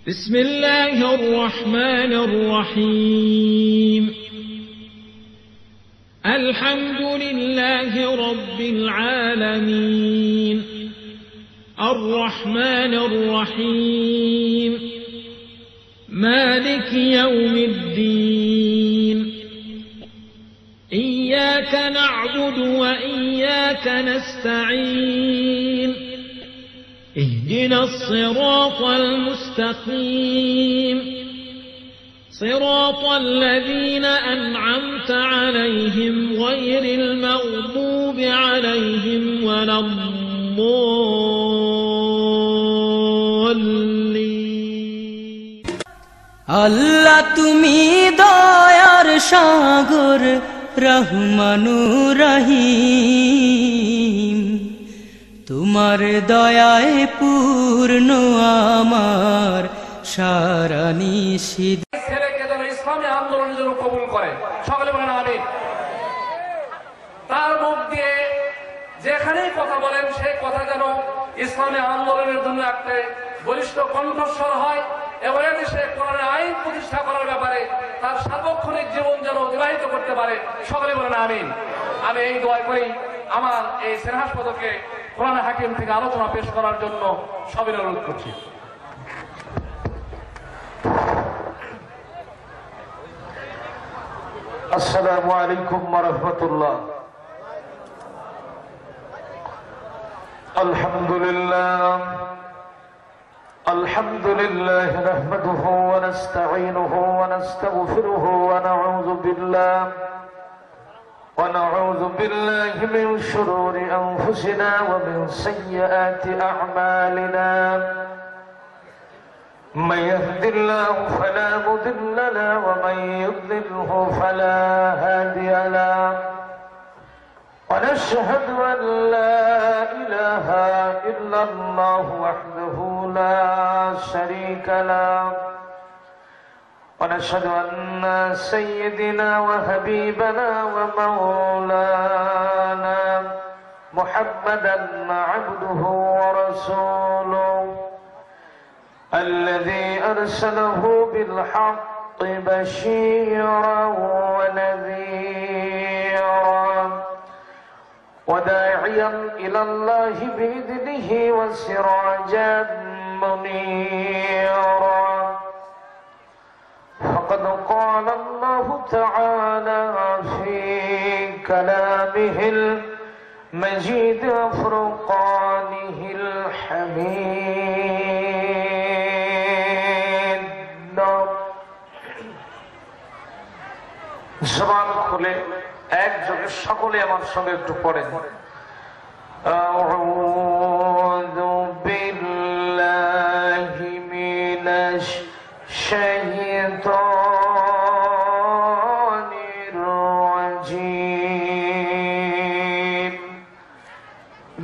بسم الله الرحمن الرحيم الحمد لله رب العالمين الرحمن الرحيم مالك يوم الدين إياك نعبد وإياك نستعين اهدنا الصراط المستقيم صراط الذين أنعمت عليهم غير المغضوب عليهم ولا الضالين আল্লাহ তুমি দয়ার সাগর রহমানুর রহিম তোমার দয়ায় পূর্ণ আমার সারা নিশিদ ছেলেকে যেন ইসলামী আন্দোলনের জন্য কবুল করে সকলে বলেন আমিন। তার মুখ দিয়ে যেখানেই কথা বলেন সেই কথা যেন ইসলামী আন্দোলনের জন্য একটা বলিষ্ঠ কণ্ঠস্বর হয় এবং দেশে কোরআনের আইন প্রতিষ্ঠা করার ব্যাপারে তার সার্বক্ষণিক জীবন যেন অতিবাহিত করতে পারে সকলে বলেন আমিন। আমি এই দোয়া করি আমার এই স্নেহাস্পদকে কোরআন হাকিম থেকে আলোচনা পেশ করার জন্য সবিনয় অনুরোধ করছি। আসসালামু আলাইকুম ওয়া রাহমাতুল্লাহ। আলহামদুলিল্লাহ নাহমাদুহু ওয়া নাস্তাঈনুহু ওয়া নাস্তাগফিরুহু ওয়া নাউযু বিল্লাহি মিন শুরুরি আনফুসিনা ওয়া মিন সাইয়্যাতি আ'মালিনা। من يهد الله فلا مضل له ومن يضلله فلا هادي له ونشهد أن لا إله إلا الله وحده لا شريك له ونشهد أن سيدنا وحبيبنا ومولانا محمدا عبده ورسوله الذي أرسله بالحق بشيرا ونذيرا وداعيا إلى الله بإذنه وسراجا منيرا فقد قال الله تعالى في كلامه المجيد وفرقانه الحميد জবান খুলে একযোগে সকলে আমার সঙ্গে একটু পড়েন। আউযু বিল্লাহি মিনাশ শাইতানির রাজীম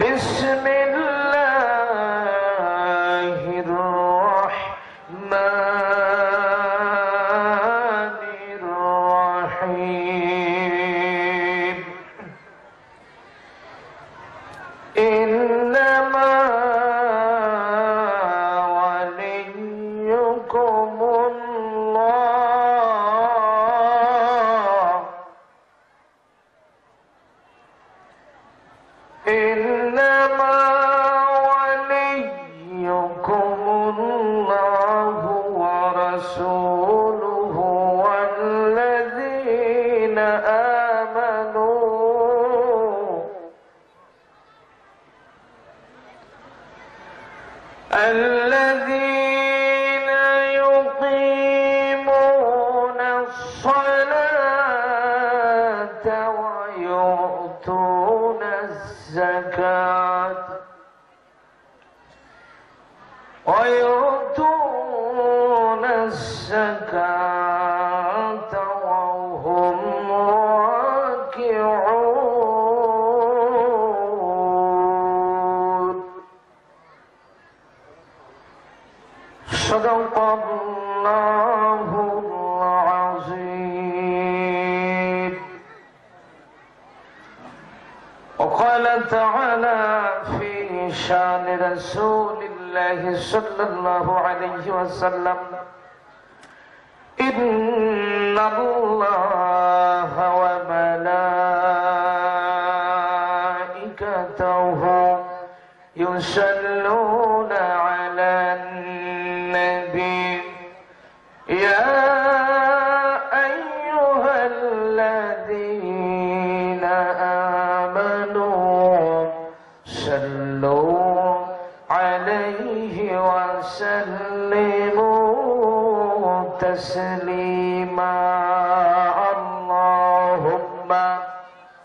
বিসমিল্লাহির রাহমানির রাহিম ইন্নামা ওয়ালিয়্যুকুমুল্লাহ إنما وليكم الله ورسوله والذين آمنوا الذين يقيمون الصلاة ويؤتون الزكاة وهم راكعون صدق الله العظيم وقال تعالى في شان رسول الله الله صلى الله عليه وسلم إن الله وملائكته يصلون على النبي يا أيها الذين آمنوا صلوا عليه وسلموا تسليما اللهم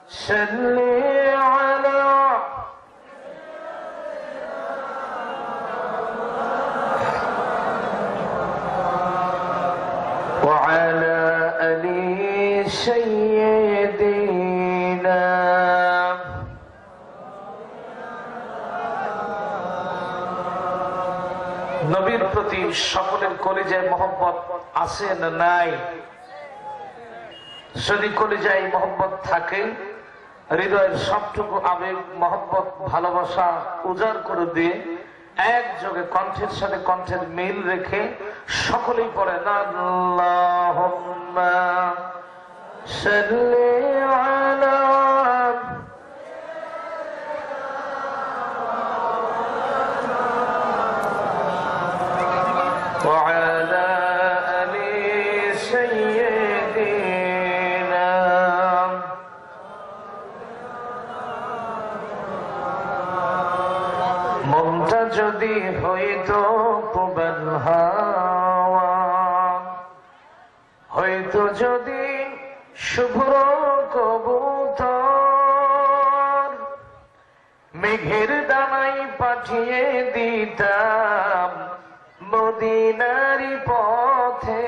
صل على وعلى آل سيدنا নবীর প্রতি সকলের কলিজায় মহব্বত আছে না নাই? যদি কলিজায় মহব্বত থাকে, হৃদয়ের সবটুকু আবেগ মহব্বত ভালোবাসা উজাড় করে দিয়ে একযোগে কণ্ঠের সাথে কণ্ঠের মিল রেখে সকলেই পড়েন আল্লাহুম্মা সাল্লি আলা وعلى آل سيدنا মনটা যদি হইতো প্রবল হাওয়া, হইতো যদি শুভ্র কবুতর, মেঘের দানাই পাঠিয়ে দিতাম মদিনারি পথে,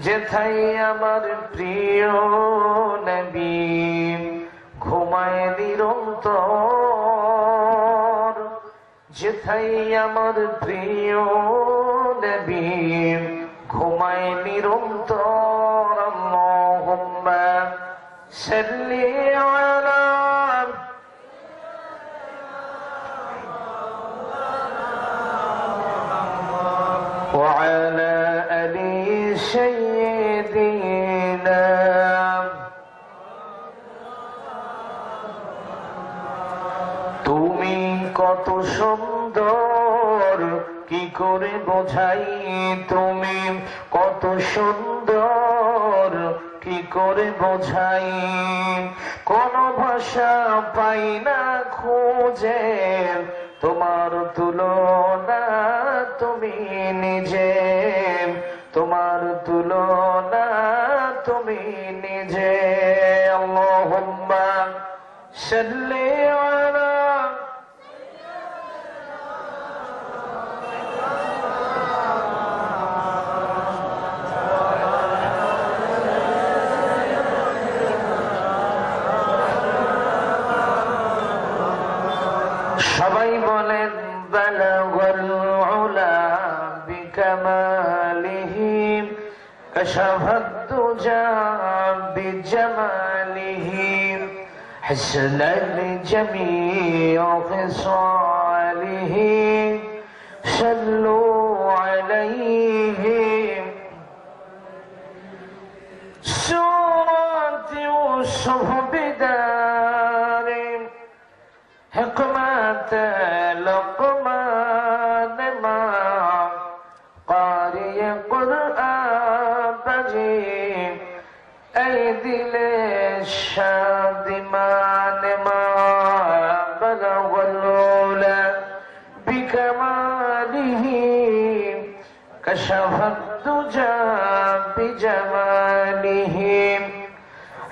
যেথাই আমার প্রিয় নবী ঘুমায় নিরন্তর, যেথাই আমার প্রিয় নবী ঘুমায় নিরন্তর। আল্লাহুম্মা সাল্লি আলা وعلى آل سيدنا তুমি কত সুন্দর কি করে বোঝাই, তুমি কত সুন্দর কি করে বোঝাই, কোন ভাষা পাই না খুঁজে তোমার তুলনা তুমি নিজে, তোমার তুলনা তুমি নিজে। আল্লাহুম্মা সাল্লি আলা সবাই বলেন বালাগাল উলা বিকামালিহি কাশাফাদ দুজা বিজামালিহি হাসনাল জামিউ খিসালিহি সাল্লু আলাইহি সূরাত ইউসুফ বিদারি حكمت لقمان ما قارئ قرآن بجي أي دل الشادمان ما بلغ العلا بكماله كشف الدجى بجماله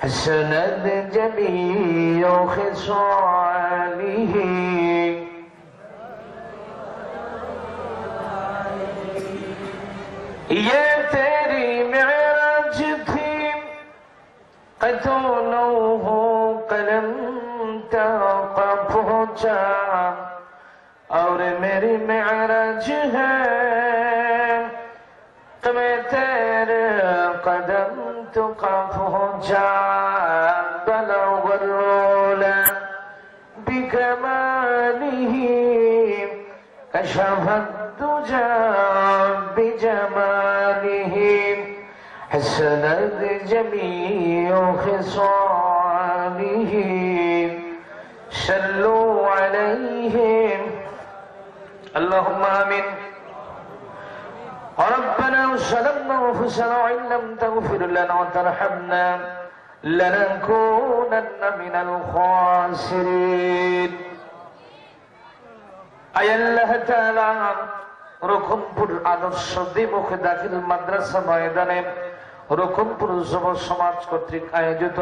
حسن الجميع خصاله ये तेरी मेराज थी कतौलों हो कलम तक पहुंचा और मेरी मेराज है तुम्हें तेरे कदम तक पहुंचा बलगल उला बिकमालिही كشف الدجى بجماله حسنت جميع خصاله صلوا عليه اللهم آمين ربنا ظلمنا أنفسنا وإن لم تغفر لنا وترحمنا لنكونن من الخاسرين আয় আল্লাহ তাআলা রকমপুর আদর্শ দ্বিমুখ দাখিল মাদ্রাসা ময়দানে রকমপুর যুব সমাজ কর্তৃক আয়োজিত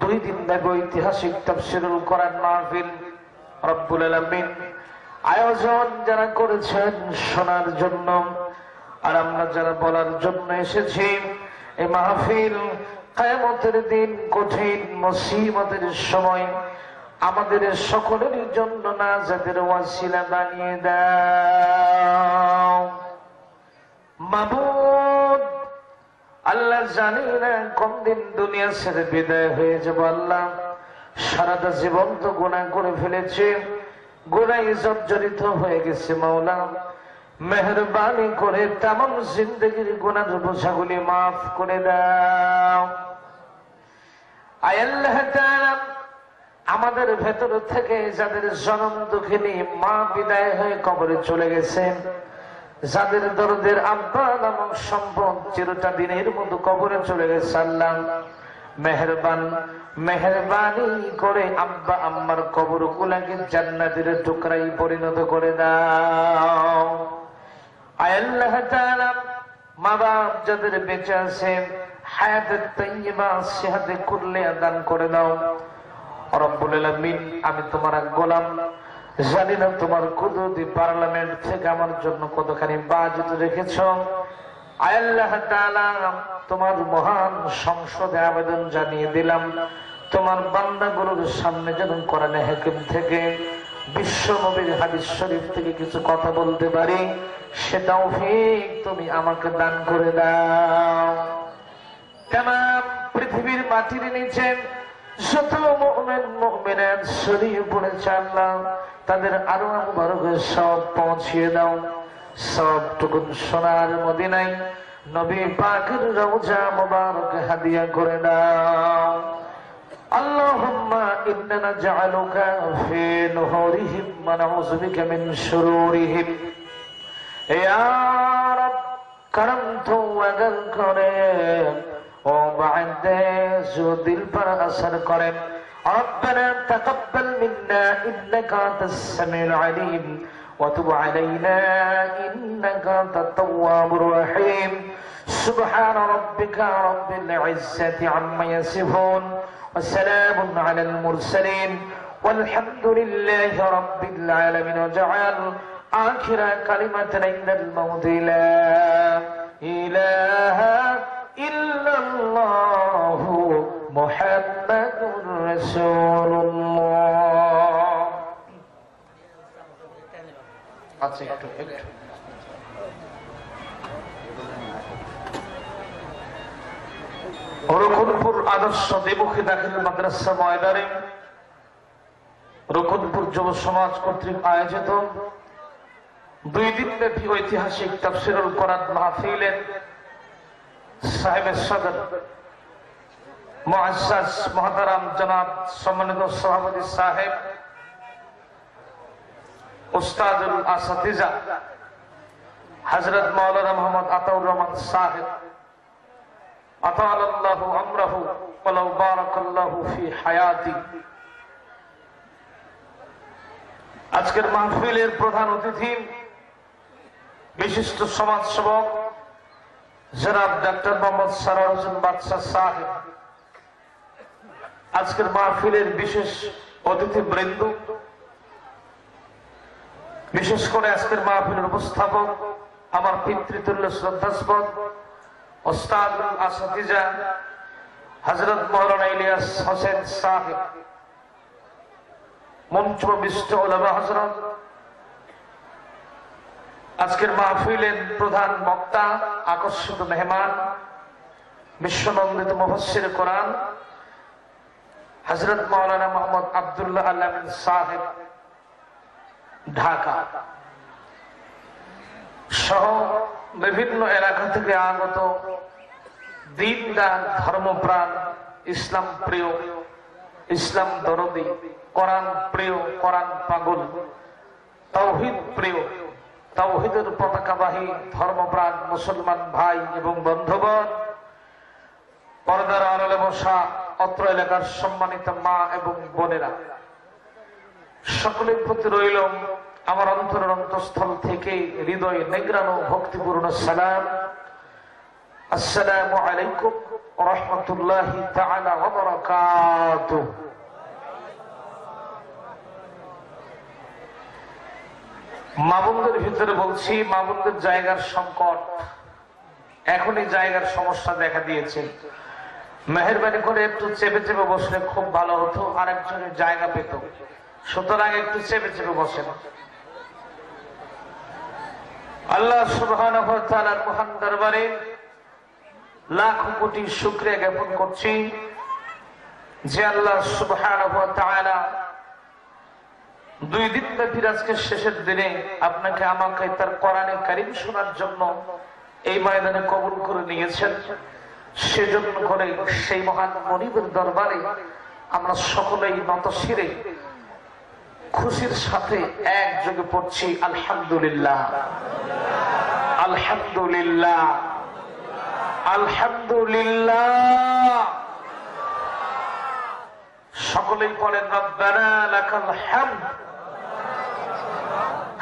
2 দিন ব্যাপী ঐতিহাসিক তাফসীরুল কোরআন মাহফিল রব্বুল আলামিন আয়োজন যারা করেছেন শোনার জন্য আর আমরা যারা বলার জন্য এসেছি এই মাহফিল কিয়ামতের দিন কঠিন মুসিবতের সময় আমাদের সকলের জন্য নাজাতের ওয়াসিলা বানিয়ে দাও মাবুদ আল্লাহ জানি না কোন দিন দুনিয়া ছেড়ে বিদায় হয়ে যাব আল্লাহ সারাটা জীবন তো গুনাহ করে ফেলেছে গুনাহে জর্জরিত হয়ে গেছে মাওলা মেহেরবানি করে तमाम জিন্দেগীর গুনাহ বোঝাগুলি maaf করে দাও আয় আল্লাহ তাআলা আমাদের ভেতর থেকে যাদের জনম দুঃখিনী মা বিদায় হয়ে কবরে চলে গেছেন যাদের দরদের আব্বা নামক সম্পদ চিরটা দিনের মতো কবরে চলে গেছে আল্লাহ মেহেরবানি করে আব্বা আম্মার কবরগুলোকে জান্নাতের টুকরায় পরিণত করে দাও আয় আল্লাহ তাআলা মা বাপ যাদের বেঁচে আছেন হায়াতে তাইয়্যিবা সিহাতে কুল্লিয়া দান করে দাও রব্বুল আলামিন আমি তোমার গোলাম জানি না তোমার কুদরতি পার্লামেন্ট থেকে আমার জন্য কতখানি বাজেট রেখেছো আয় আল্লাহ তাআলা তোমার মহান সংসদে আবেদন জানিয়ে দিলাম তোমার বান্দাগুলোর সামনে যেন কোরআনে হাকিম থেকে বিশ্ব নবীর হাদিস শরীফ থেকে কিছু কথা বলতে পারি সে তৌফিক তুমি আমাকে দান করে দাও तमाम পৃথিবীর মাটির নিচে যত মুমিন মুমিনাত ছড়িয়ে পড়েছে আল্লাহ তাদের আরো মুবারকে সব পৌঁছিয়ে দাও সবটুকু সোনার মদিনায় নবী পাকের রওজা মুবারক হাদিয়া করে দাও আল্লাহুম্মা ইন্না নাজআলুকা ফি নুহুরিহিম ওয়া নাউযু বিকা মিন শুরুরিহিম ইয়া রাব করম তো ওয়াদাল করে ও বা'দে जो दिल पर असर करे ربنا تقبل منا انك انت السميع العليم وتب علينا انك انت التواب الرحيم سبحان ربك رب العزة عما يصفون وسلام على المرسلين والحمد لله رب العالمين وجعل آخر كلمة عند الموت لا إله إلا الله محمد رسول الله রকনপুর আদর্শ দেবুখী দাখিল মাদ্রাসা ময়দানে রকনপুর যুব সমাজ কর্তৃক আয়োজিত 2 দিন ব্যাপী ঐতিহাসিক তাফসীরুল কোরআন মাহফিলের সাহেব সদর মুআজ্জাজ মুহতারাম জনাব সম্মানিত সভাপতি সাহেব উস্তাদুল আসাতিজা হযরত মাওলানা মোহাম্মদ আতাউর রহমান সাহেব আতাআল্লাহু আমরাহু ওয়া লাউ বারাকাল্লাহু ফি হায়াতি আজকের মাহফিলের প্রধান অতিথি বিশিষ্ট সমাজসেবক জনাব ডক্টর মোহাম্মদ সরওয়ার হোসেন বাদশাহ সাহেব আজকের মাহফিলের বিশেষ অতিথি বৃন্দ বিশেষ করে আজকের মাহফিলের উপস্থাপক আমার পিতৃতুল্য শ্রদ্ধাস্পদ ওস্তাদ আসাতিজা হযরত মাওলানা ইলিয়াস হোসেন সাহেব মঞ্চবিষ্ট উলামা হযরত আজকের মাহফিলের প্রধান বক্তা আকর্ষিত মেহমান বিশ্বনন্দিত মুফাসসির কোরআন হযরত মাওলানা মোহাম্মদ আব্দুল্লাহ আল আমিন সাহেব ঢাকা সহ বিভিন্ন এলাকা থেকে আগত দিনদার, ধর্মপ্রাণ, ইসলাম প্রিয়, ইসলাম দরদি, কোরআন প্রিয়, কোরআন পাগল, তাওহীদ প্রিয়, তাওহীদের পতাকাবাহী ধর্মপ্রাণ মুসলমান ভাই এবং বন্ধুগণ, পর্দার আড়ালে বসা অত্র এলাকার সম্মানিত মা এবং বোনেরা, সকলের প্রতি রইল আমার অন্তরের অন্তঃস্থল থেকে হৃদয় নিংড়ানো ভক্তিপূর্ণ সালাম। আসসালামু আলাইকুম ওয়া রাহমাতুল্লাহি তাআলা ওয়া বারাকাতুহু। মা বোনদের ভিতরে বলছি, মা বোনদের জায়গার সংকট, এখনই জায়গার সমস্যা দেখা দিয়েছে। মেহেরবানি করে একটু চেপে চেপে বসলে খুব ভালো হতো, আরেকজনের জায়গা পেত। সুতরাং একটু চেপে চেপে বসেন। আল্লাহ সুবহানাহু ওয়া তাআলার মহান দরবারে লাখ কোটি শুকরিয়া জ্ঞাপন করছি যে আল্লাহ সুবহানাহু ওয়া তাআলা 2 দিন ব্যাপী আজকের শেষের দিনে আপনাকে আমাকে তার কোরআনে কারীম শোনার জন্য এই ময়দানে কবুল করে নিয়েছেন। সেজন্য করে সেই মহান মনিবের দরবারে আমরা সকলেই নতশিরে খুশির সাথে একযোগে পড়ছি আলহামদুলিল্লাহ, আলহামদুলিল্লাহ, আলহামদুলিল্লাহ। সকলেই পড়েন রব্বানা লাকাল হামদ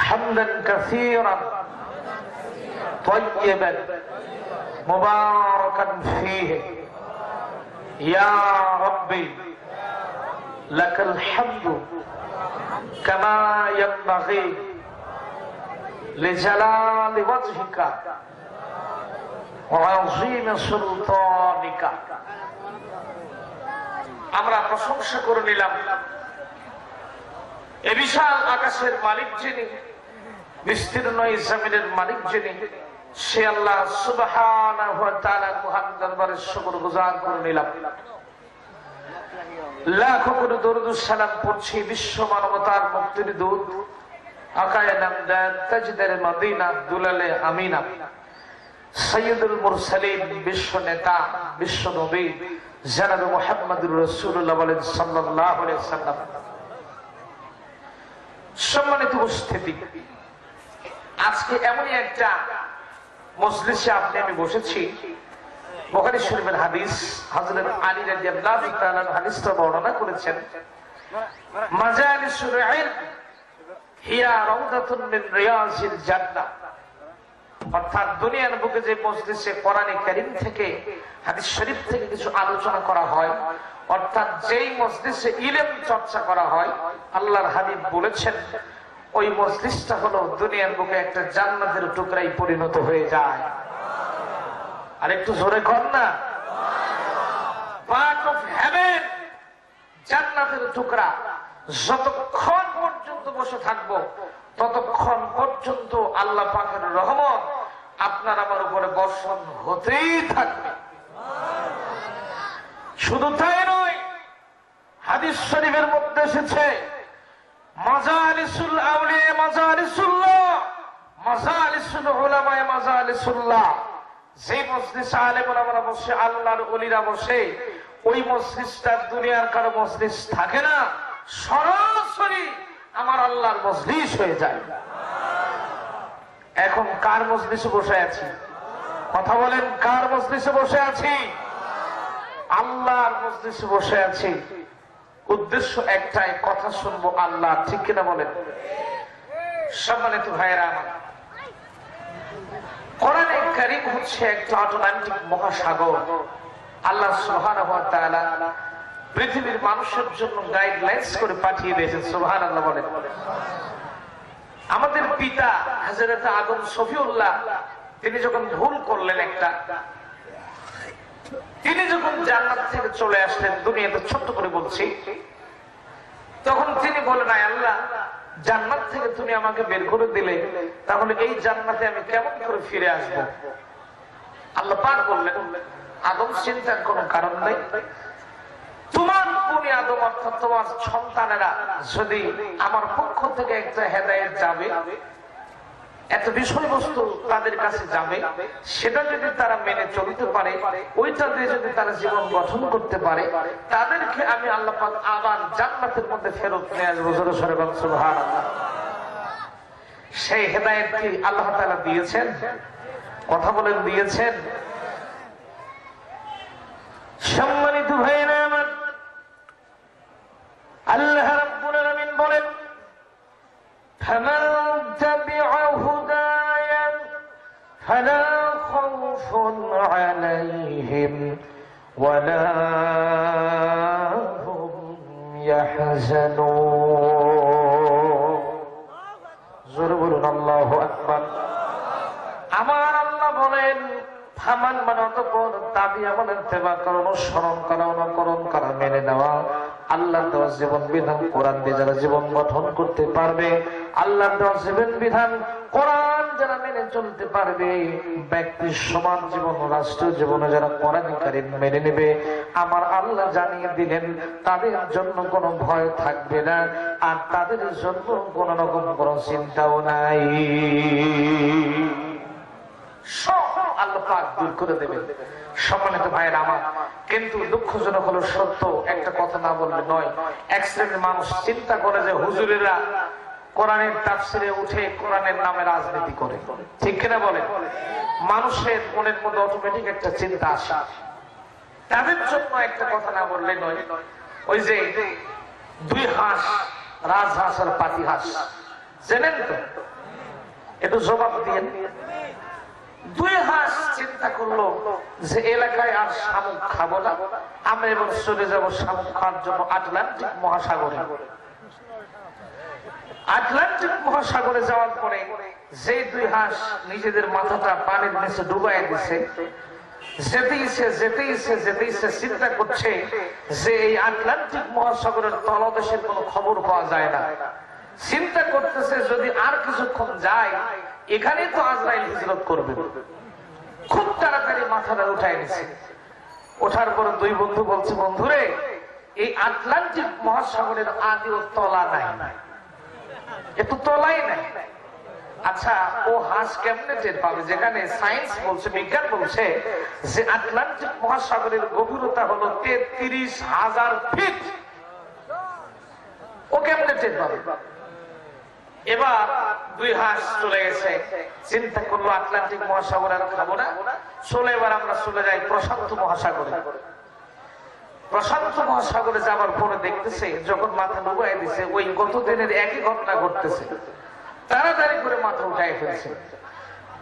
হামদান কাসীরান তাইয়্যিবান মুবারাকান ফীহি ইয়া রাব্বি লাকাল হামদু কামা ইয়ানবাগি লিজালালি ওয়াজহিকা ওয়া আযীমি সুলতানিকা। আমরা প্রশংসা করে নিলাম এ বিশাল আকাশের মালিক যিনি, বিস্তীর্ণ এই জমিনের মালিক যিনি, সে আল্লাহ সুবহানাহু ওয়া তাআলার মহান দরবারে শুকরগুজার করে নিলাম। লাখো কোটি দরুদ ও সালাম পড়ছি বিশ্ব মানবতার মুক্তির দূত আকায়ে নামদার তাজদারে মদিনা দুলালে আমিনা সাইয়্যিদুল মুরসালিন, বিশ্ব নেতা, বিশ্ব নবী জনাবে মুহাম্মদুর রাসূলুল্লাহ সাল্লাল্লাহু আলাইহি ওয়াসাল্লাম। সম্মানিত উপস্থিতি, আজকে এমনই একটা মজলিসে আমি বসেছি। বুখারী শরীফের হাদিস, হযরত আলী রাদিয়াল্লাহু তাআলা হাদিসটা বর্ণনা করেছেন, মাজালিসুল ইলম হিয়া রাউদাতুন মিন রিয়াজিল জান্নাহ। অর্থাৎ দুনিয়ার বুকে যে মজলিসে কোরআনে কারীম থেকে, হাদিস শরীফ থেকে কিছু আলোচনা করা হয়, অর্থাৎ যেই মজলিসে ইলম চর্চা করা হয়, আল্লাহর হাবিব বলেছেন ওই মজলিসটা হলো দুনিয়ার বুকে একটা জান্নাতের টুকরায় পরিণত হয়ে যায়। আর একটু জোরে কর না, পার্ট অফ হেভেন, জান্নাতের টুকরা। যতক্ষণ পর্যন্ত বসে থাকবো ততক্ষণ পর্যন্ত আল্লাহ পাকের রহমত আপনার আমার উপরে বর্ষণ হতেই থাকবে। শুধু তাই নয়, হাদিস শরীফের মধ্যে এসেছে মাজালিসুল আউলিয়া মাজালিসুল্লাহ, মাজালিসুল উলামা মাজালিসুল্লাহ। যে মজলিসে আলেম ওলামারা বসে, আল্লাহর ওলিরা বসে, ওই মজলিসটা দুনিয়ার কারো মজলিস থাকে না, সরাসরি আমার আল্লাহর মজলিস হয়ে যায়। এখন কার মজলিসে বসে আছি? কথা বলেন, কার মজলিসে বসে আছি? আল্লাহর মজলিসে বসে আছি। উদ্দেশ্য একটাই, কথা শুনবো আল্লাহ, ঠিক কিনা বলেন? সম্মানিত ভাইয়েরা আমার, কোরআনে কারীম হচ্ছে একটা আটলান্টিক মহাসাগর। আল্লাহ সুবহানাহু ওয়া তাআলা পৃথিবীর মানুষের জন্য গাইডলাইন্স করে পাঠিয়ে দিয়েছেন। সুবহানাল্লাহ বলেন। আমাদের পিতা হযরত আদম শফিউল্লাহ, তিনি যখন ভুল করলেন একটা, তিনি যখন জান্নাত থেকে চলে আসলেন দুনিয়াতে, ছোট্ট করে বলছি, তখন তিনি বলেন, আয় আল্লাহ, জান্নাত থেকে তুমি আমাকে বের করে দিলে, তাহলে এই জান্নাতে আমি কেমন করে ফিরে আসবো? আল্লাহ পাক বললেন, আদম, চিন্তার কোনো কারণ নেই। তোমার বনি আদম অর্থাৎ তোমার সন্তানেরা যদি আমার পক্ষ থেকে একটা হেদায়েত যাবে, একটা বিষয়বস্তু তাদের কাছে যাবে, সেটা যদি তারা মেনে চলতে পারে, ওইটা দিয়ে যদি তারা জীবন গঠন করতে পারে, তাদেরকে আমি আল্লাহ পাক আবার জান্নাতের মধ্যে ফেরত নিয়ে আসবো। জোরে সরে বলেন সুবহানাল্লাহ। সেই হেদায়েত কি আল্লাহ তাআলা দিয়েছেন? কথা বলেন, দিয়েছেন? সম্মানিত ভাইরা আমার, আল্লাহ রাব্বুল আলামিন বলেন, فمن تبع هدايا فلا خوف عليهم ولا هم يحزنون। জোরে বলুন আল্লাহু আকবার। আমার আল্লাহ বলেন, ফামান মানে অতঃপর, তাবিয়া মানে ইত্তেবা করা, অনুসরণ করা, অনুকরণ করা, মেনে নেওয়া আল্লাহর দেওয়া জীবন বিধান কোরআন দিয়ে যারা জীবন গঠন করতে পারবে, আল্লাহর দেওয়া জীবন বিধান কোরআন যারা মেনে চলতে পারবে, ব্যক্তির সমাজ জীবন, রাষ্ট্রীয় জীবনে যারা কোরআন কারীম মেনে নেবে, আমার আল্লাহ জানিয়ে দিলেন তাদের জন্য কোনো ভয় থাকবে না, আর তাদের জন্য কোন রকম কোন চিন্তাও নাই। সব আল্লাহ পাক দূর করে দেবেন। সম্মানিত ভাইয়েরা আমার, কিন্তু দুঃখজনক হলো সত্য, একটা কথা না বললে নয়, এক শ্রেণীর মানুষ চিন্তা করে যে হুজুরেরা কোরআনের তাফসিরে উঠে কোরআনের নামে রাজনীতি করে। ঠিক কিনা বলেন? মানুষের মনের মধ্যে অটোমেটিক একটা চিন্তা আসে। তাদের জন্য একটা কথা না বললে নয়, ওই যে দুই হাঁস, রাজহাঁস আর পাতি হাঁস, জানেন তো? একটু জবাব দিয়ে। দুই হাঁস চিন্তা করলো যে এলাকায় আর শামুক খাবো না, আমরা এবার চলে যাবো শামুক খাওয়ার জন্য আটলান্টিক মহাসাগরে। আটলান্টিক মহাসাগরে যাওয়ার পরে যে দুই হাঁস নিজেদের মাথাটা পানির নিচে ডুবাই দিছে, যেতেইছে চিন্তা করছে যে এই আটলান্টিক মহাসাগরের তলদেশের কোনো খবর পাওয়া যায় না। চিন্তা করতেছে যদি আর কিছুক্ষণ যায়, এখানেই তো আজরাইল হিজরত করবে। খুব তাড়াতাড়ি মাথাটা উঠায় নিছে। ওঠার পর দুই বন্ধু বলছে, বন্ধুরে, এই আটলান্টিক মহাসাগরের আদিও তলা নাই, একটু তলাই নাই। আচ্ছা, ও হাঁস কেমনে টের পাবে যেখানে সায়েন্স বলছে, বিজ্ঞান বলছে যে আটলান্টিক মহাসাগরের গভীরতা হলো 33,000 ফিট? ও কেমনে টের পাবে? এবার দুই হাঁস চলে গেছে, চিন্তা করলো আটলান্টিক মহাসাগর আর খাবো না, চলে এবার আমরা চলে যাই প্রশান্ত মহাসাগরে। প্রশান্ত মহাসাগরে যাবার পরে দেখতেছে যখন মাথা ডুবাই দিছে, ওই গত দিনের একই ঘটনা ঘটতেছে। তাড়াতাড়ি করে মাথা উঠাই ফেলছে।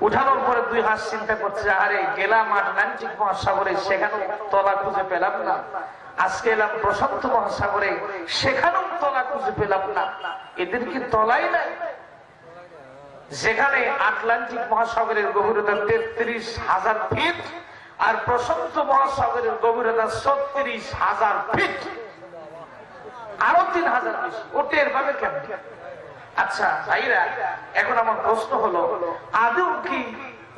উঠানোর পরে দুই হাঁস চিন্তা করছে, আরে গেলাম আটলান্টিক মহাসাগরে, সেখানেও তলা খুঁজে পেলাম না, আজকে এলাম প্রশান্ত মহাসাগরে, সেখানেও তলা খুঁজে পেলাম না, এদের কি তলাই নাই? যেখানে আটলান্টিক মহাসাগরের গভীরতা 33,000 ফিট আর প্রশান্ত মহাসাগরের গভীরতা 36,000 ফিট, আরো 3,000 বেশি। ও টের পাবে কেমন? আচ্ছা ভাইরা, এখন আমার প্রশ্ন হলো, আদৌ কি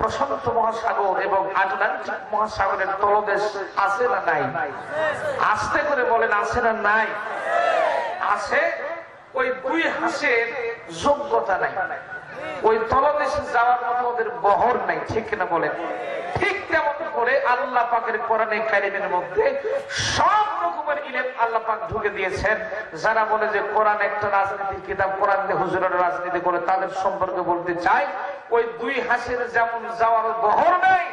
প্রশান্ত মহাসাগর এবং আটলান্টিক মহাসাগরের তলদেশ আছে না নাই? আস্তে করে বলেন, আছে না নাই? আছে। ওই দুই হাঁসের যোগ্যতা নাই, ওই তলদেশে যাওয়ার মতো ওদের বহর নাই। ঠিক কিনা বলেন? ঠিক তেমন করে আল্লাহ পাকের কোরআনে কারিমের মধ্যে সব রকমের ইলম আল্লাহ পাক ঢুকে দিয়েছেন। যারা বলে যে কোরআন একটা রাজনীতির কিতাব, কোরআন দিয়ে হুজুরের রাজনীতি করে, তাদের সম্পর্কে বলতে চাই, ওই দুই হাঁসের যেমন যাওয়ার বহর নাই,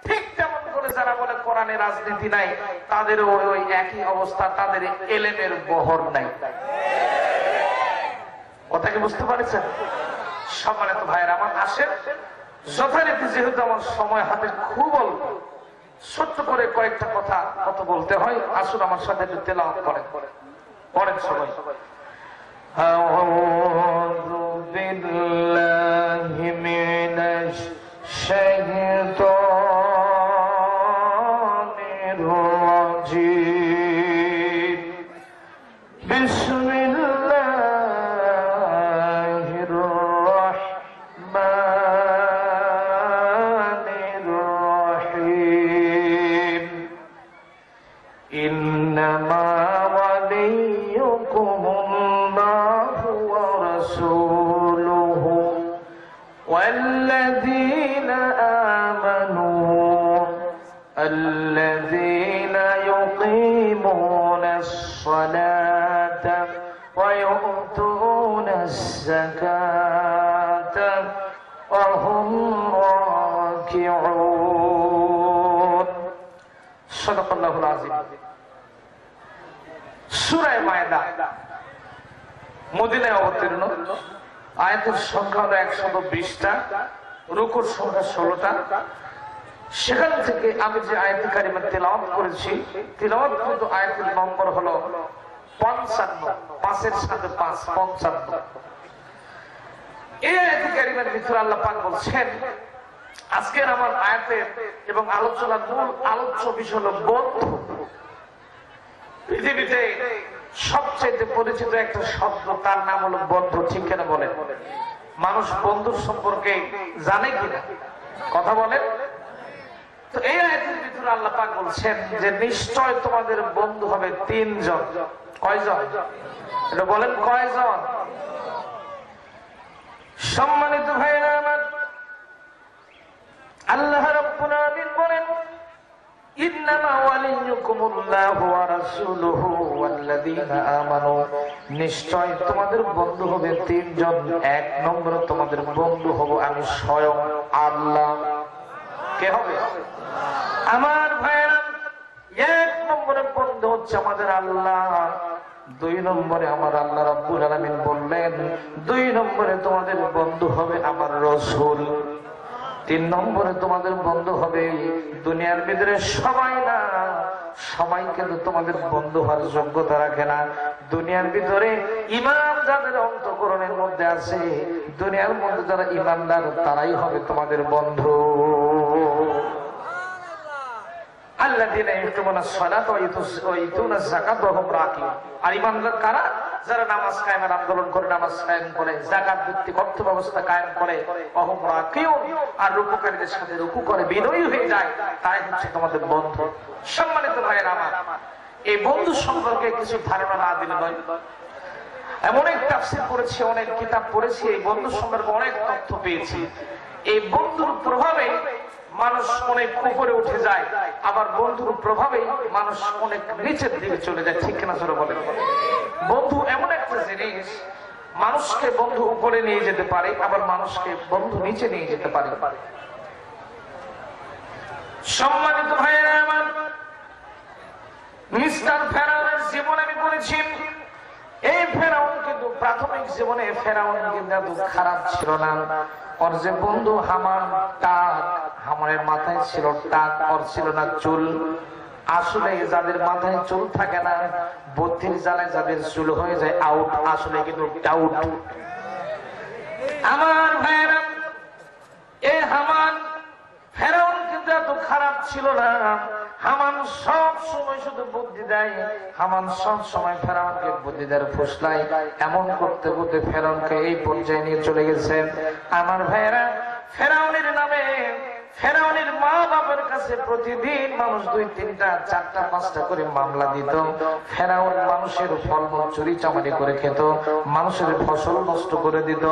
ঠিক তেমন করে যারা বলে কোরআনে রাজনীতি নাই, তাদেরও ওই একই অবস্থা, তাদের ইলমের বহর নাই। কথা কি বুঝতে পারছেন? সম্মানিত ভাইয়েরা আমার, আসেন যথারীতি, যেহেতু আমার সময় হাতে খুব অল্প, ছোট্ট করে কয়েকটা কথা বলতে হয়। আসুন আমার সাথে একটু তেলাওয়াত করেন, পড়েন সবাই। আউযু বিল্লাহি মিনাশ শাইতানির রাজীম। বিসমিল্লাহির রাহমানির রহিম। ইন্নামা ওয়ালিয়ুকুমুল্লাহু ওয়া الصلاة ويؤتون الزكاة وهم راكعون صدق الله العظيم সূরা মায়দা মদিনায় অবতীর্ণ আয়াতের সংখ্যা হলো 120টা রুকুর সংখ্যা 16টা সেখান থেকে আমি যে আয়াত কারিমা তেলাওয়াত করেছি তেলাওয়াতকৃত আয়াতের নম্বর হলো 55 পাঁচের সাথে 5 55 এই আয়াত কারিমার ভিতরে আল্লাহ পাক বলছেন আজকের আমার আয়াতের এবং আলোচনার মূল আলোচ্য বিষয় হলো বন্ধু পৃথিবীতে সবচেয়ে পরিচিত একটা শব্দ তার নাম হলো বন্ধু ঠিক কিনা বলেন মানুষ বন্ধুর সম্পর্কে জানে কিনা কথা বলেন তো এই আয়াতের ভিতরে আল্লাহ পাক বলছেন যে নিশ্চয় তোমাদের বন্ধু হবে 3 জন কয়জন এটা বলেন কয়জন সম্মানিত ভাইরা আমার আল্লাহ রাব্বুল আলামিন বলেন ইন্নামা ওয়ালিয়ুকুমুল্লাহু ওয়া রাসূলুহু ওয়াল্লাযীনা আমানু নিশ্চয় তোমাদের বন্ধু হবে 3 জন এক নম্বরে তোমাদের বন্ধু হব আমি স্বয়ং আল্লাহ কে হবে আমার ভাইরা এক নম্বরে বন্ধু হচ্ছে আমাদের আল্লাহ 2 নম্বরে আমার আল্লাহ রাব্বুল আলামিন বললেন 2 নম্বরে তোমাদের বন্ধু হবে আমার রাসূল 3 নম্বরে তোমাদের বন্ধু হবে দুনিয়ার ভিতরে সবাই না সবাই কিন্তু তোমাদের বন্ধু হওয়ার যোগ্যতা রাখে না দুনিয়ার ভিতরে ঈমান যাদের অন্তঃকরণের মধ্যে আছে দুনিয়ার মধ্যে যারা ঈমানদার তারাই হবে তোমাদের বন্ধু আল্লাযীনা ইউকিমুনাস সালাতা ওয়া ইউতুনাজ যাকাতা ওয়া হুম রাকিউন আর ঈমানদার কারা যারা নামাজ কায়েমের আন্দোলন করে নামাজ কায়েম করে যাকাত ভিত্তিক অর্থ ব্যবস্থা কায়েম করে ওয়া হুম রাকিউন আর রুকুকারীদের সাথে রুকু করে বিনয়ী হয়ে যায় তাই হচ্ছে তোমাদের বন্ধু সম্মানিত ভাইরা আমার এই বন্ধু সম্পর্কে কিছু ধারণা না দিলে নয় এমন এক তাফসীর পড়েছি অনেক কিতাব পড়েছি এই বন্ধু সম্পর্কে অনেক তথ্য পেয়েছি এই বন্ধুর প্রভাবে মানুষ অনেক উপরে উঠে যায় আবার বন্ধুর প্রভাবে মানুষ অনেক নিচের দিকে চলে যায় ঠিক কিনা জোরে বলেন বন্ধু এমন একটা জিনিস মানুষকে বন্ধু উপরে নিয়ে যেতে পারে আবার মানুষকে বন্ধু নিচে নিয়ে যেতে পারে সম্মানিত ভাইয়েরা আমার মিস্টার ফেরাউনের জীবন আমি পড়েছি এই ফেরাউন কিন্তু প্রাথমিক জীবনে ফেরাউন কিন্তু এত খারাপ ছিল না ওর যে বন্ধু হামান টাক হামানের মাথায় ছিল টাক ওর ছিল না চুল আসলে যাদের মাথায় চুল থাকে না বুদ্ধির জ্বালায় যাদের চুল হয়ে যায় আউট আসলে কিন্তু ডাউট আমার ভাইরা এই হামান ফেরাউন কিন্তু এত খারাপ ছিল না হামান সব সময় শুধু বুদ্ধি দেয় হামান সব সময় ফেরাউনকে বুদ্ধি দেয় ফুসলায় এমন করতে করতে ফেরাউনকে এই পর্যায়ে নিয়ে চলে গেছে আমার ভাইয়েরা ফেরাউনের নামে ফেরাউনের মা বাবার কাছে প্রতিদিন মানুষ 2, 3, 4, 5টা করে মামলা দিত ফেরাউন মানুষের ফলমূল চুরি চামারি করে খেত মানুষের ফসল নষ্ট করে দিত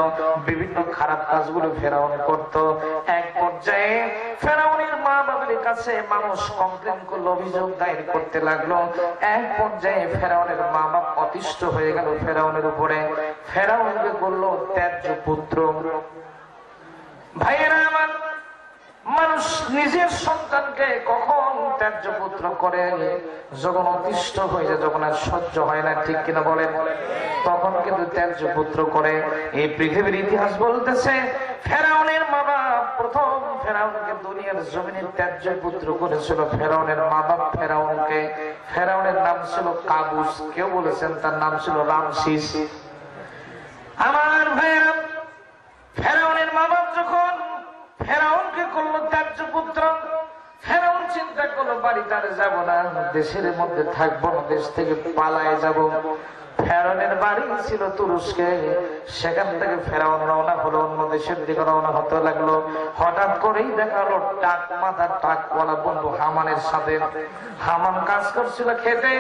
বিভিন্ন খারাপ কাজগুলো ফেরাউন করত এক পর্যায়ে ফেরাউনের মা বাবার কাছে মানুষ কমপ্লেন করলো অভিযোগ দায়ের করতে লাগলো এক পর্যায়ে ফেরাউনের মা বাপ অতিষ্ঠ হয়ে গেল ফেরাউনের উপরে ফেরাউনকে করলো ত্যায্য পুত্র ভাইয়েরা আমার মানুষ নিজের সন্তানকে কখন ত্যায্য পুত্র করে যখন অতিষ্ঠ হয়ে যায় যখন আর সহ্য হয় না ঠিক কিনা বলেন তখন কিন্তু ত্যায্য পুত্র করে এই পৃথিবীর ইতিহাস বলতেছে ফেরাউনের মা বাপ প্রথম ফেরাউনকে দুনিয়ার জমিনে ত্যায্য পুত্র করেছিল ফেরাউনের মা বাপ ফেরাউনকে ফেরাউনের নাম ছিল কাবুস কেউ বলেছেন তার নাম ছিল রামসিস আমার ভাইরা ফেরাউনের মা বাপ যখন ফেরাউনকে করলো ত্যায্য পুত্র ফেরাউন চিন্তা করলো বাড়িতে আর যাবো না দেশের মধ্যে থাকবো না দেশ থেকে পালায় যাব ফেরাউনের বাড়ি ছিল তুরস্কে সেখান থেকে ফেরাউন রওনা হলো অন্য দেশের দিকে রওনা হতে লাগলো হঠাৎ করেই দেখা হলো টাক মাথার টাকওয়ালা বন্ধু হামানের সাথে হামান কাজ করছিল খেতে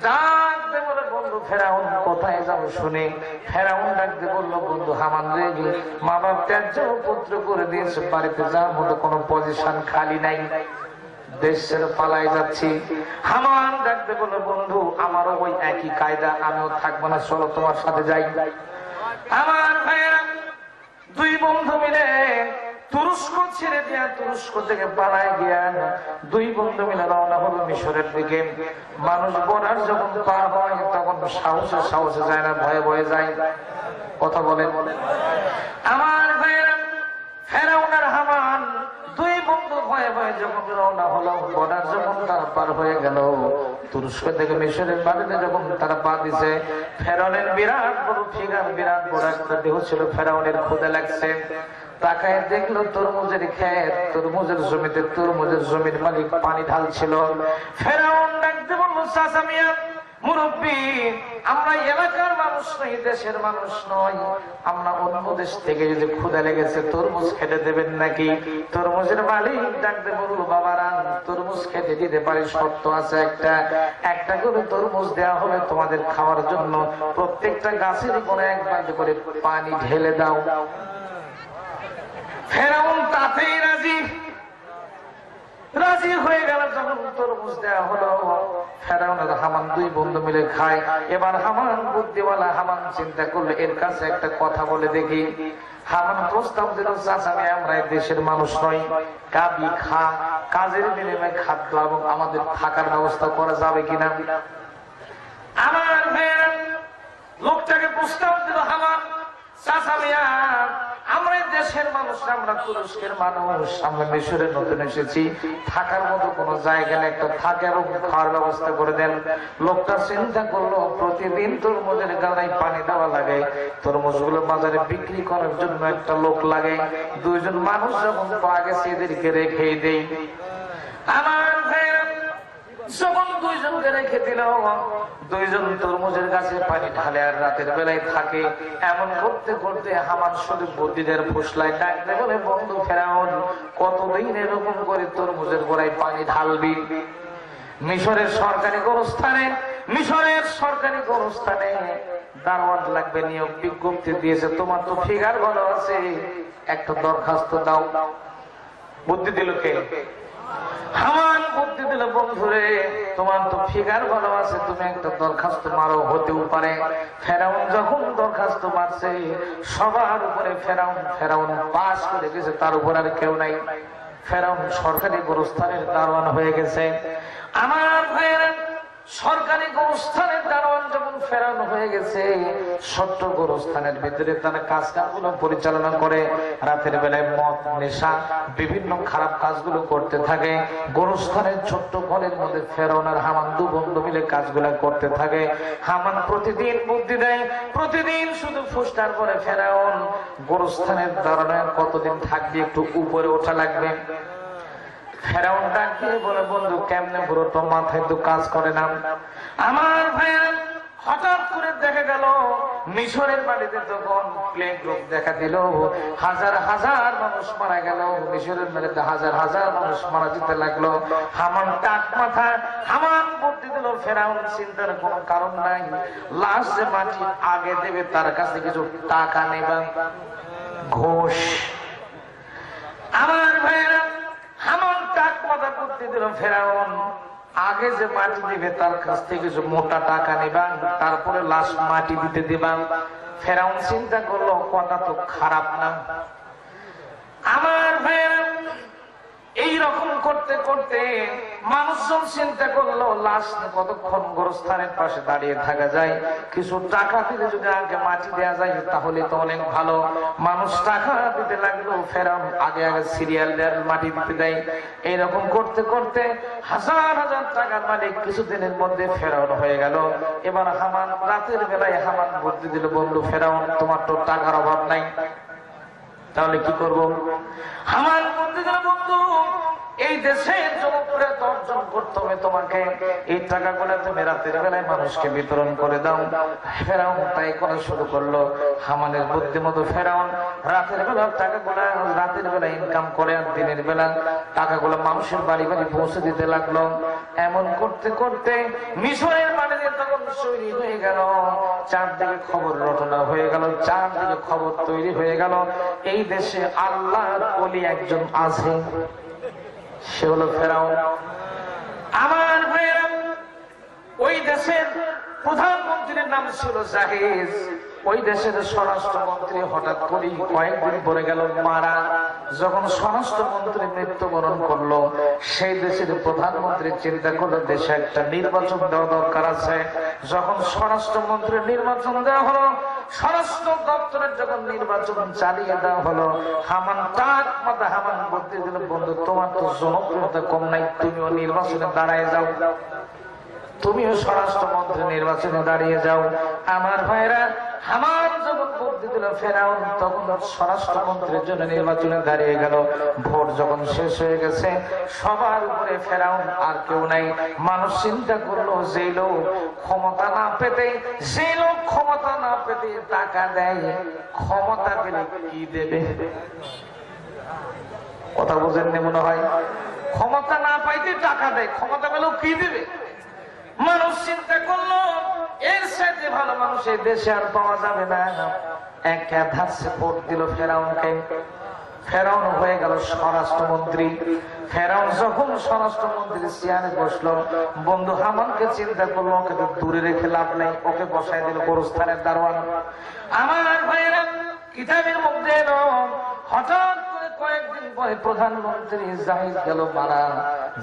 ডাকতে বলে বন্ধু ফেরাউন কোথায় যাবো শুনে ফেরাউন ডাকতে বললো বন্ধু হামান রে মা বাপ ত্যায্য পুত্র করে দিয়েছে বাড়িতে যাওয়ার মতো কোনো পজিশন খালি নাই দেশ ছেড়ে পালাই যাচ্ছি। হামান ডাকতে বলে, বন্ধু আমারও ওই একই কায়দা, আমিও থাকবো না, চলো তোমার সাথে যাই। আমার ভাইয়েরা, দুই বন্ধু মিলে তুরস্ক ছেড়ে দিয়া তুরস্ক থেকে পালায় গিয়া দুই বন্ধু মিলে রওনা হলো মিশরের দিকে। মানুষ বর্ডার যখন পার হয় তখন সাহসে যায় না, ভয়ে ভয়ে যায়। কথা বলে আমার ভাইয়েরা, ফেরাউন আর হামান দুই বন্ধু ভয়ে ভয়ে যখন রওনা হলো, বর্ডার যখন তারা পার হয়ে গেল, তুরস্ক থেকে মিশরের বাড়িতে যখন তারা পা দিছে, ফেরাউনের বিরাট বড় ফিগার, বিরাট বড় একটা দেহ ছিল। ফেরাউনের ক্ষুধা লাগছে, তাকায় দেখলো তরমুজের ক্ষেত, তরমুজের জমিতে তরমুজের জমির মালিক পানি ঢালছিল। ফেরাউন ডাকতে বললো, চাচা মিয়া, মুরব্বী, আমরা এলাকার মানুষ নই, দেশের মানুষ নই, আমরা অন্য দেশ থেকে যদি ক্ষুধা লেগেছে তরমুজ খেতে দেবেন নাকি? তরমুজের মালিক ডাকতে বললো, বাবারা, তরমুজ খেতে দিতে পারি, শর্ত আছে একটা করে তরমুজ দেওয়া হবে তোমাদের খাওয়ার জন্য, প্রত্যেকটা গাছের কোনো এক বালতি করে পানি ঢেলে দাও। ফেরাউন তাতেই রাজি হয়ে গেল। যখন তরমুজ দেওয়া হলো, ফেরাউন আর হামান দুই বন্ধু মিলে খায়। এবার হামান বুদ্ধিওয়ালা, হামান চিন্তা করলো এর কাছে একটা কথা বলে দেখি। হামান প্রস্তাব দিল, চাচা আমরা দেশের মানুষ নই, কাবি খা, কাজের বিনিময়ে খাদ্য এবং আমাদের থাকার ব্যবস্থা করা যাবে কিনা? আমার লোকটাকে প্রস্তাব দিল হামান, চাচা মিয়া, আমরা দেশের মানুষ, আমরা তুরস্কের মানুষ, আমরা মিশরে নতুন এসেছি, থাকার মতো কোনো জায়গা নেই, একটা থাকার খাওয়ার ব্যবস্থা করে দেন। লোকটা চিন্তা করলো, প্রতিদিন তরমুজের গালায় পানি দেওয়া লাগে, তরমুজগুলো বাজারে বিক্রি করার জন্য একটা লোক লাগে, দুইজন মানুষ যখন পাওয়া গেছে এদেরকে রেখেই দেই। আমার যখন দুইজনকে রেখে দিল, দুইজন তরমুজের গাছে পানি ঢালে আর রাতের বেলায় থাকে। এমন করতে করতে হামান শুধু বুদ্ধিদের ফুসলায় ডাকতে বলে, বন্ধু ফেরাউন, কতদিন এরকম করে তরমুজের গোড়ায় পানি ঢালবি? মিশরের সরকারি গোরস্থানে দারোয়ান লাগবে, নিয়োগ বিজ্ঞপ্তি দিয়েছে, তোমার তো ফিগার ভালো আছে, একটা দরখাস্ত দাও। বুদ্ধি দিল কে? হামান বুদ্ধি দিল, বন্ধুরে তোমার তো ফিগার ভালো আছে, তুমি একটা দরখাস্ত মারো, হতেও পারে। ফেরাউন যখন দরখাস্ত মারছে, সবার উপরে ফেরাউন পাস করে গেছে, তার উপর আর কেউ নাই। ফেরাউন সরকারি গোরস্থানের দারোয়ান হয়ে গেছে। আমার ভাইয়েরা, সরকারি গোরস্থানের দারোয়ান যখন ফেরাউন হয়ে গেছে, ছোট্ট গোরস্থানের ভিতরে তারা কাজগুলো পরিচালনা করে, রাতের বেলায় মদ নেশা বিভিন্ন খারাপ কাজগুলো করতে থাকে। গোরস্থানের ছোট্ট ঘরের মধ্যে ফেরাউন আর হামান দু বন্ধু মিলে কাজগুলো করতে থাকে। হামান প্রতিদিন বুদ্ধি দেয়, প্রতিদিন শুধু ফুসটার করে, ফেরাউন গোরস্থানের দারোয়ান কতদিন থাকবে, একটু উপরে ওঠা লাগবে। ফেরাউন ডাক দিয়ে বলে, বন্ধু কেমনে বুড়ো, তো মাথায় তো কাজ করে না। আমার ভাইয়া, হঠাৎ করে দেখা গেল মিশরের বাড়িতে তখন প্লেগ রোগ দেখা দিল, হাজার হাজার মানুষ মারা গেল, মিশরের বাড়িতে হাজার হাজার মানুষ মারা যেতে লাগলো। হামান টাক মাথা, হামান বুদ্ধি দিল, ফেরাউন চিন্তার কোনো কারণ নাই, লাশ যে মাটি আগে দেবে তার কাছে কিছু টাকা নেবা, ঘোষ। আমার ভাইয়েরা, হামান টাক মাথা বুদ্ধি দিল, ফেরাউন আগে যে মাটি দিবে তার কাছ থেকে কিছু মোটা টাকা নিবা, তারপরে লাশ মাটি দিতে দিবা। ফেরাউন চিন্তা করলো, কথা তো খারাপ না। আমার ভাইয়েরা, এইরকম করতে করতে মানুষজন চিন্তা করলো, লাশ কতক্ষণ গোরস্থানের পাশে দাঁড়িয়ে থাকা যায়, কিছু টাকা দিলে যদি আগে মাটি দেওয়া যায় তাহলে তো অনেক ভালো। মানুষ টাকা দিতে লাগলো, ফেরাউন আগে সিরিয়াল দেওয়ার মাটি দিতে দেয়। এইরকম করতে করতে হাজার হাজার টাকার মালিক কিছুদিনের মধ্যে ফেরাউন হয়ে গেল। এবার হামান রাতের বেলায় হামান বুদ্ধি দিল, বন্ধু ফেরাউন, তোমার তো টাকার অভাব নাই, তাহলে কি করবো? হামান বুদ্ধি দিল, বন্ধু এই দেশের জনপ্রিয়তা অর্জন করতে হবে তোমাকে, এই টাকাগুলো তুমি রাতের বেলায় মানুষকে বিতরণ করে দাও। ফেরাউন তাই করা শুরু করলো। হামানের বুদ্ধি মতো ফেরাউন রাতের বেলা টাকাগুলো রাতের বেলা ইনকাম করে, আর দিনের বেলা টাকাগুলো মানুষের বাড়ি বাড়ি পৌঁছে দিতে লাগলো। এমন করতে করতে মিশরের বাড়িতে তখন তৈরি হয়ে গেল, চারদিকে খবর রটনা হয়ে গেল, চারদিকে খবর তৈরি হয়ে গেল, এই দেশে আল্লাহর ওলি একজন আছে। সে হলো ফেরাউন। আমার ভাইয়েরা, ওই দেশের প্রধানমন্ত্রীর নাম ছিল জাহেজ। ওই দেশের স্বরাষ্ট্রমন্ত্রী হঠাৎ করেই কয়েকদিন পরে গেল মারা। যখন স্বরাষ্ট্রমন্ত্রী মৃত্যুবরণ করলো, সেই দেশের প্রধানমন্ত্রী চিন্তা করলো দেশে একটা নির্বাচন দেওয়া দরকার আছে। যখন স্বরাষ্ট্রমন্ত্রীর নির্বাচন দেওয়া হলো, স্বরাষ্ট্র দপ্তরের যখন নির্বাচন চালিয়ে দেওয়া হলো, হামান তার মাথা হামান বলতে দিল, বন্ধু তোমার তো জনপ্রিয়তা কম নাই, তুমিও নির্বাচনে দাঁড়ায় যাও, তুমিও স্বরাষ্ট্রমন্ত্রী নির্বাচনে দাঁড়িয়ে যাও। আমার ভাইরা, হামান যখন বুদ্ধি দিল ফেরাউন তখন স্বরাষ্ট্রমন্ত্রীর জন্য নির্বাচনে দাঁড়িয়ে গেল। ভোট যখন শেষ হয়ে গেছে, সবার উপরে ফেরাউন আর কেউ নাই। মানুষ চিন্তা করলো যে লোক ক্ষমতা না পেতে টাকা দেয়, ক্ষমতা পেলে কি দেবে? কথা বোঝেননি মনে হয়। ক্ষমতা না পাইতে টাকা দেয়, ক্ষমতা পেলেও কি দেবে? মানুষ চিন্তা করলো এর সাথে ভালো মানুষ এই দেশে আর পাওয়া যাবে না। এক ধাপে ভোট দিল ফেরাউনকে। ফেরাউন হয়ে গেল স্বরাষ্ট্রমন্ত্রী। ফেরাউন যখন স্বরাষ্ট্রমন্ত্রী চেয়ারে বসলো, বন্ধু হামানকে চিন্তা করলো ওকে তো দূরে রেখে লাভ নেই, ওকে বসাই দিল গোরস্থানের দারোয়ান। আমার ভাইয়েরা, কিতাবের মধ্যে হঠাৎ কয়েকদিন পরে প্রধানমন্ত্রী জাহিজ গেল মারা।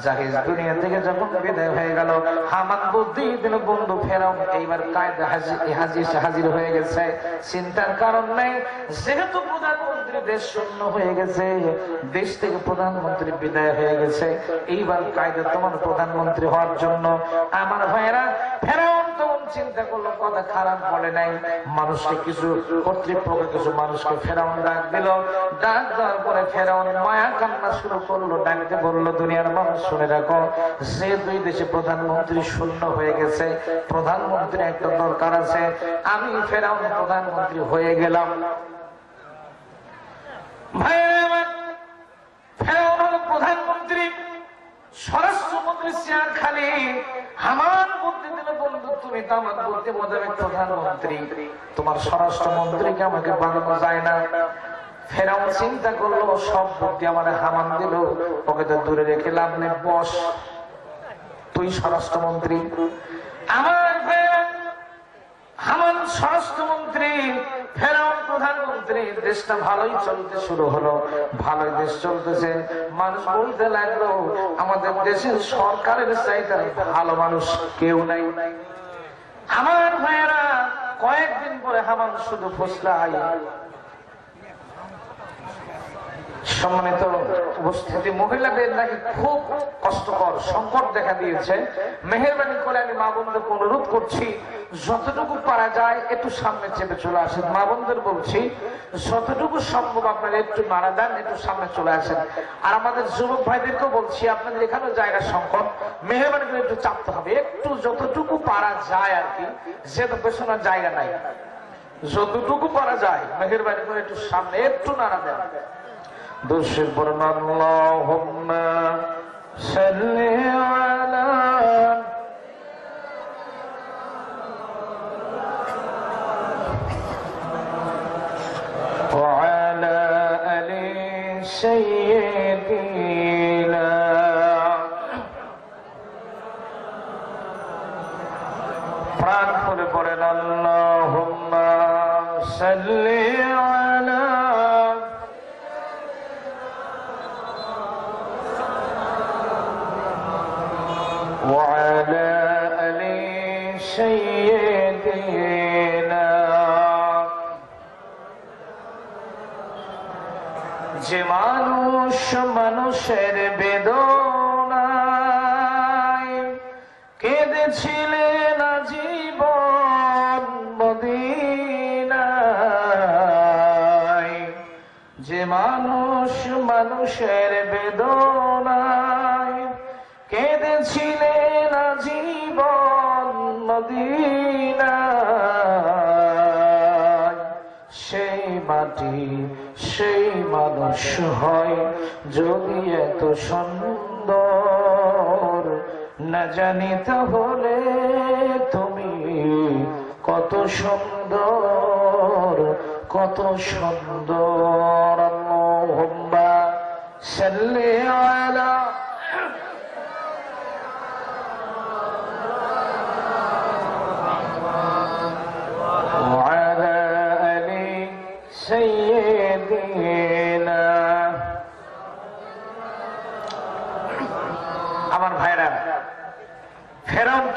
জাহিজ দুনিয়া থেকে যখন বিদায় হয়ে গেল, হামান বুদ্ধি দিল, বন্ধু ফেরাউন এইবার কায়দা হাজির হয়ে গেছে। চিন্তার কারণ নেই, যেহেতু প্রধানমন্ত্রী দেশ শূন্য হয়ে গেছে, দেশ থেকে প্রধানমন্ত্রী বিদায় হয়ে গেছে, এইবার কায়দা তোমার প্রধানমন্ত্রী হওয়ার জন্য। আমার ভাইয়েরা, ফেরাউন তখন চিন্তা করলো, কথা খারাপ বলে নাই, মানুষকে কিছু কর্তৃপক্ষ কিছু মানুষকে ফেরাউন ডাক দিল। ডাক দেওয়ার পরে ফেরাউন মায়া কান্না শুরু করলো, ডাকতে বললো, দুনিয়ার মানুষ শুনে রাখো, যে দুই দেশে প্রধানমন্ত্রী শূন্য হয়ে গেছে, প্রধানমন্ত্রী একটা দরকার আছে, আমি ফেরাউন প্রধানমন্ত্রী হয়ে গেলাম। ভাইয়েরা, ফেরাউন হলো প্রধানমন্ত্রী, স্বরাষ্ট্রমন্ত্রী চেয়ার খালি। হামান বুদ্ধি দিল, বন্ধু তুমি তো আমার বুদ্ধি মোতাবেক প্রধানমন্ত্রী, তোমার স্বরাষ্ট্রমন্ত্রীকে আমাকে বানানো যায় না। ফেরাউন চিন্তা করলো সব বুদ্ধি আমার হামান দিল, ওকে তো দূরে রেখে লাভ নেই, বস তুই স্বরাষ্ট্রমন্ত্রী। আমার ভাইয়েরা, হামান স্বরাষ্ট্রমন্ত্রী, ফেরাউন প্রধানমন্ত্রী। দেশটা ভালোই চলতে শুরু হলো, ভালোই দেশ চলতেছে। মানুষ বলতে লাগলো আমাদের দেশের সরকারের চাইতে ভালো মানুষ কেউ নাই। আমার ভাইয়েরা, কয়েকদিন পরে হামান শুধু ফুসলাই। সম্মানিত উপস্থিতি, মহিলাদের নাকি খুব কষ্টকর সংকট দেখা দিয়েছে। মেহেরবানি করে আমি মা বোনদেরকে অনুরোধ করছি, যতটুকু পারা যায় একটু সামনে চেপে চলে আসেন। মা বোনদের বলছি, যতটুকু সম্ভব আপনারা একটু নাড়া দেন, একটু সামনে চলে আসেন। আর আমাদের যুবক ভাইদেরকেও বলছি, আপনাদের এখানেও জায়গার সংকট, মেহেরবানি করে একটু চাপতে হবে, একটু যতটুকু পারা যায় আর কি, যেহেতু পেছনের জায়গা নাই, যতটুকু পারা যায় মেহেরবানি করে একটু সামনে একটু নাড়া দেন। দুশর পড়ুন, আল্লাহুম্মা সাল্লি আলা ওয়া আলা আলি সাইয়্যিদিনা। প্রাণ খুলে পড়েন, আল্লাহুম্মা সাল্লি আলা وعلى آل سيدنا। যে মানুষ মানুষের বেদনায় কেঁদেছিলেন জীবন মদিনায়, যে মানুষ মানুষের বেদনায় কেঁদেছিলেন জীবন মদিনায়, সেই মাটি সেই মানুষ হয় যদি এত সুন্দর, না জানি তাহলে তুমি কত সুন্দর কত সুন্দর। আল্লাহুম্মা সাল্লি আলা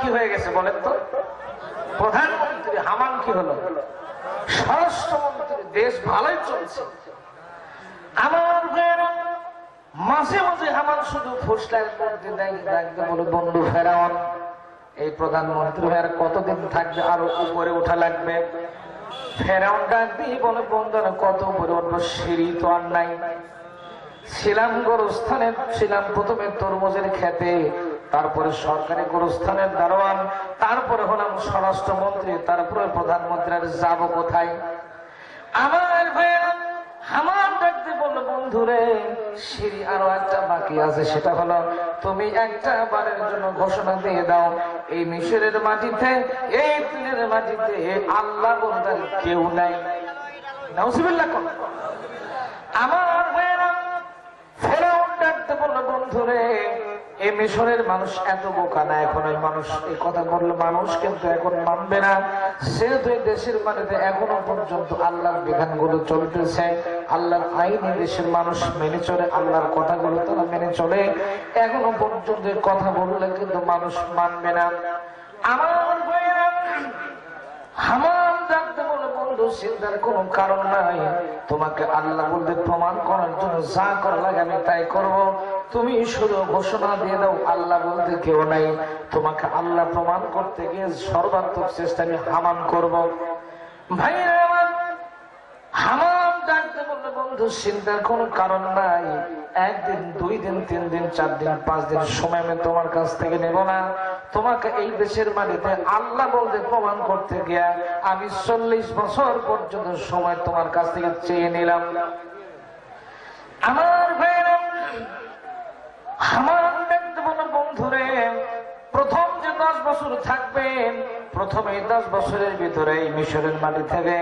কি হয়ে গেছে বলেন তো? প্রধানমন্ত্রী। হামান কি হলো? স্বরাষ্ট্রমন্ত্রী। দেশ ভালোই চলছে। আমার মাঝে মাঝে হামান শুধু ফুসলার মধ্যে দেখতে বলে, বন্ধু ফেরাউন, এই প্রধানমন্ত্রী হয়ে আর কতদিন থাকবে? আরো উপরে ওঠা লাগবে। ফেরাউন ডাক দিয়ে বলে, বন্ধুরা কত উপরে উঠবো? সিঁড়ি তো আর নাই। ছিলাম গোরস্থানে, ছিলাম প্রথমে তরমুজের খেতে, তারপরে সরকারি গোরস্থানের দারোয়ান, তারপরে হলাম স্বরাষ্ট্রমন্ত্রী, তারপরে প্রধানমন্ত্রী। আর যাবো কোথায়? আমার ভাইয়া হামান ডাকতে বললো, বন্ধুরে সিঁড়ি আরো একটা বাকি আছে, সেটা হলো তুমি একটা বারের জন্য ঘোষণা দিয়ে দাও, এই মিশরের মাটিতে, এই তিলের মাটিতে আল্লাহ বলতে কেউ নাই। নাউজুবিল্লাহ। আমার ভাইয়েরা ফেরাউন ডাকতে বললো, বন্ধুরে এই মিশরের মানুষ এত বোকা না, এখন ওই মানুষ এই কথা বললে মানুষ কিন্তু এখন মানবে না, যেহেতু এই দেশের মাটিতে এখনো পর্যন্ত আল্লাহর বিধানগুলো চলতেছে, আল্লাহর আইনে দেশের মানুষ মেনে চলে, আল্লাহর কথাগুলো তারা মেনে চলে, এখনো পর্যন্ত কথা বললে কিন্তু মানুষ মানবে না। আমার ভাইয়েরা হামান ডাকতে বলে, বন্ধু চিন্তার কোনো কারণ নাই, তোমাকে আল্লাহ বলতে প্রমাণ করার জন্য যা করা লাগে আমি তাই করব, তুমি শুধু ঘোষণা দিয়ে দাও আল্লাহ বলতে কেউ নাই, তোমাকে আল্লাহ প্রমাণ করতে গিয়ে সর্বাত্মক চেষ্টা আমি হামান করব। ভাইরা আমার হামান ডাকতে বললে, বন্ধু চিন্তার কোনো কারণ নাই, একদিন, 2 দিন, 3 দিন, 4 দিন, 5 দিন সময় আমি তোমার কাছ থেকে নেব না, তোমাকে এই দেশের মাটিতে আল্লাহ বলতে প্রমাণ করতে গিয়া আমি 40 বছর পর্যন্ত সময় তোমার কাছ থেকে চেয়ে নিলাম। আমার ভাইরা হামান ডাকতে বলল, বন্ধুরে প্রথম যে 10 বছর থাকবেন, প্রথমে 10 বছরের ভিতরে এই মিশরের মাটি থেকে,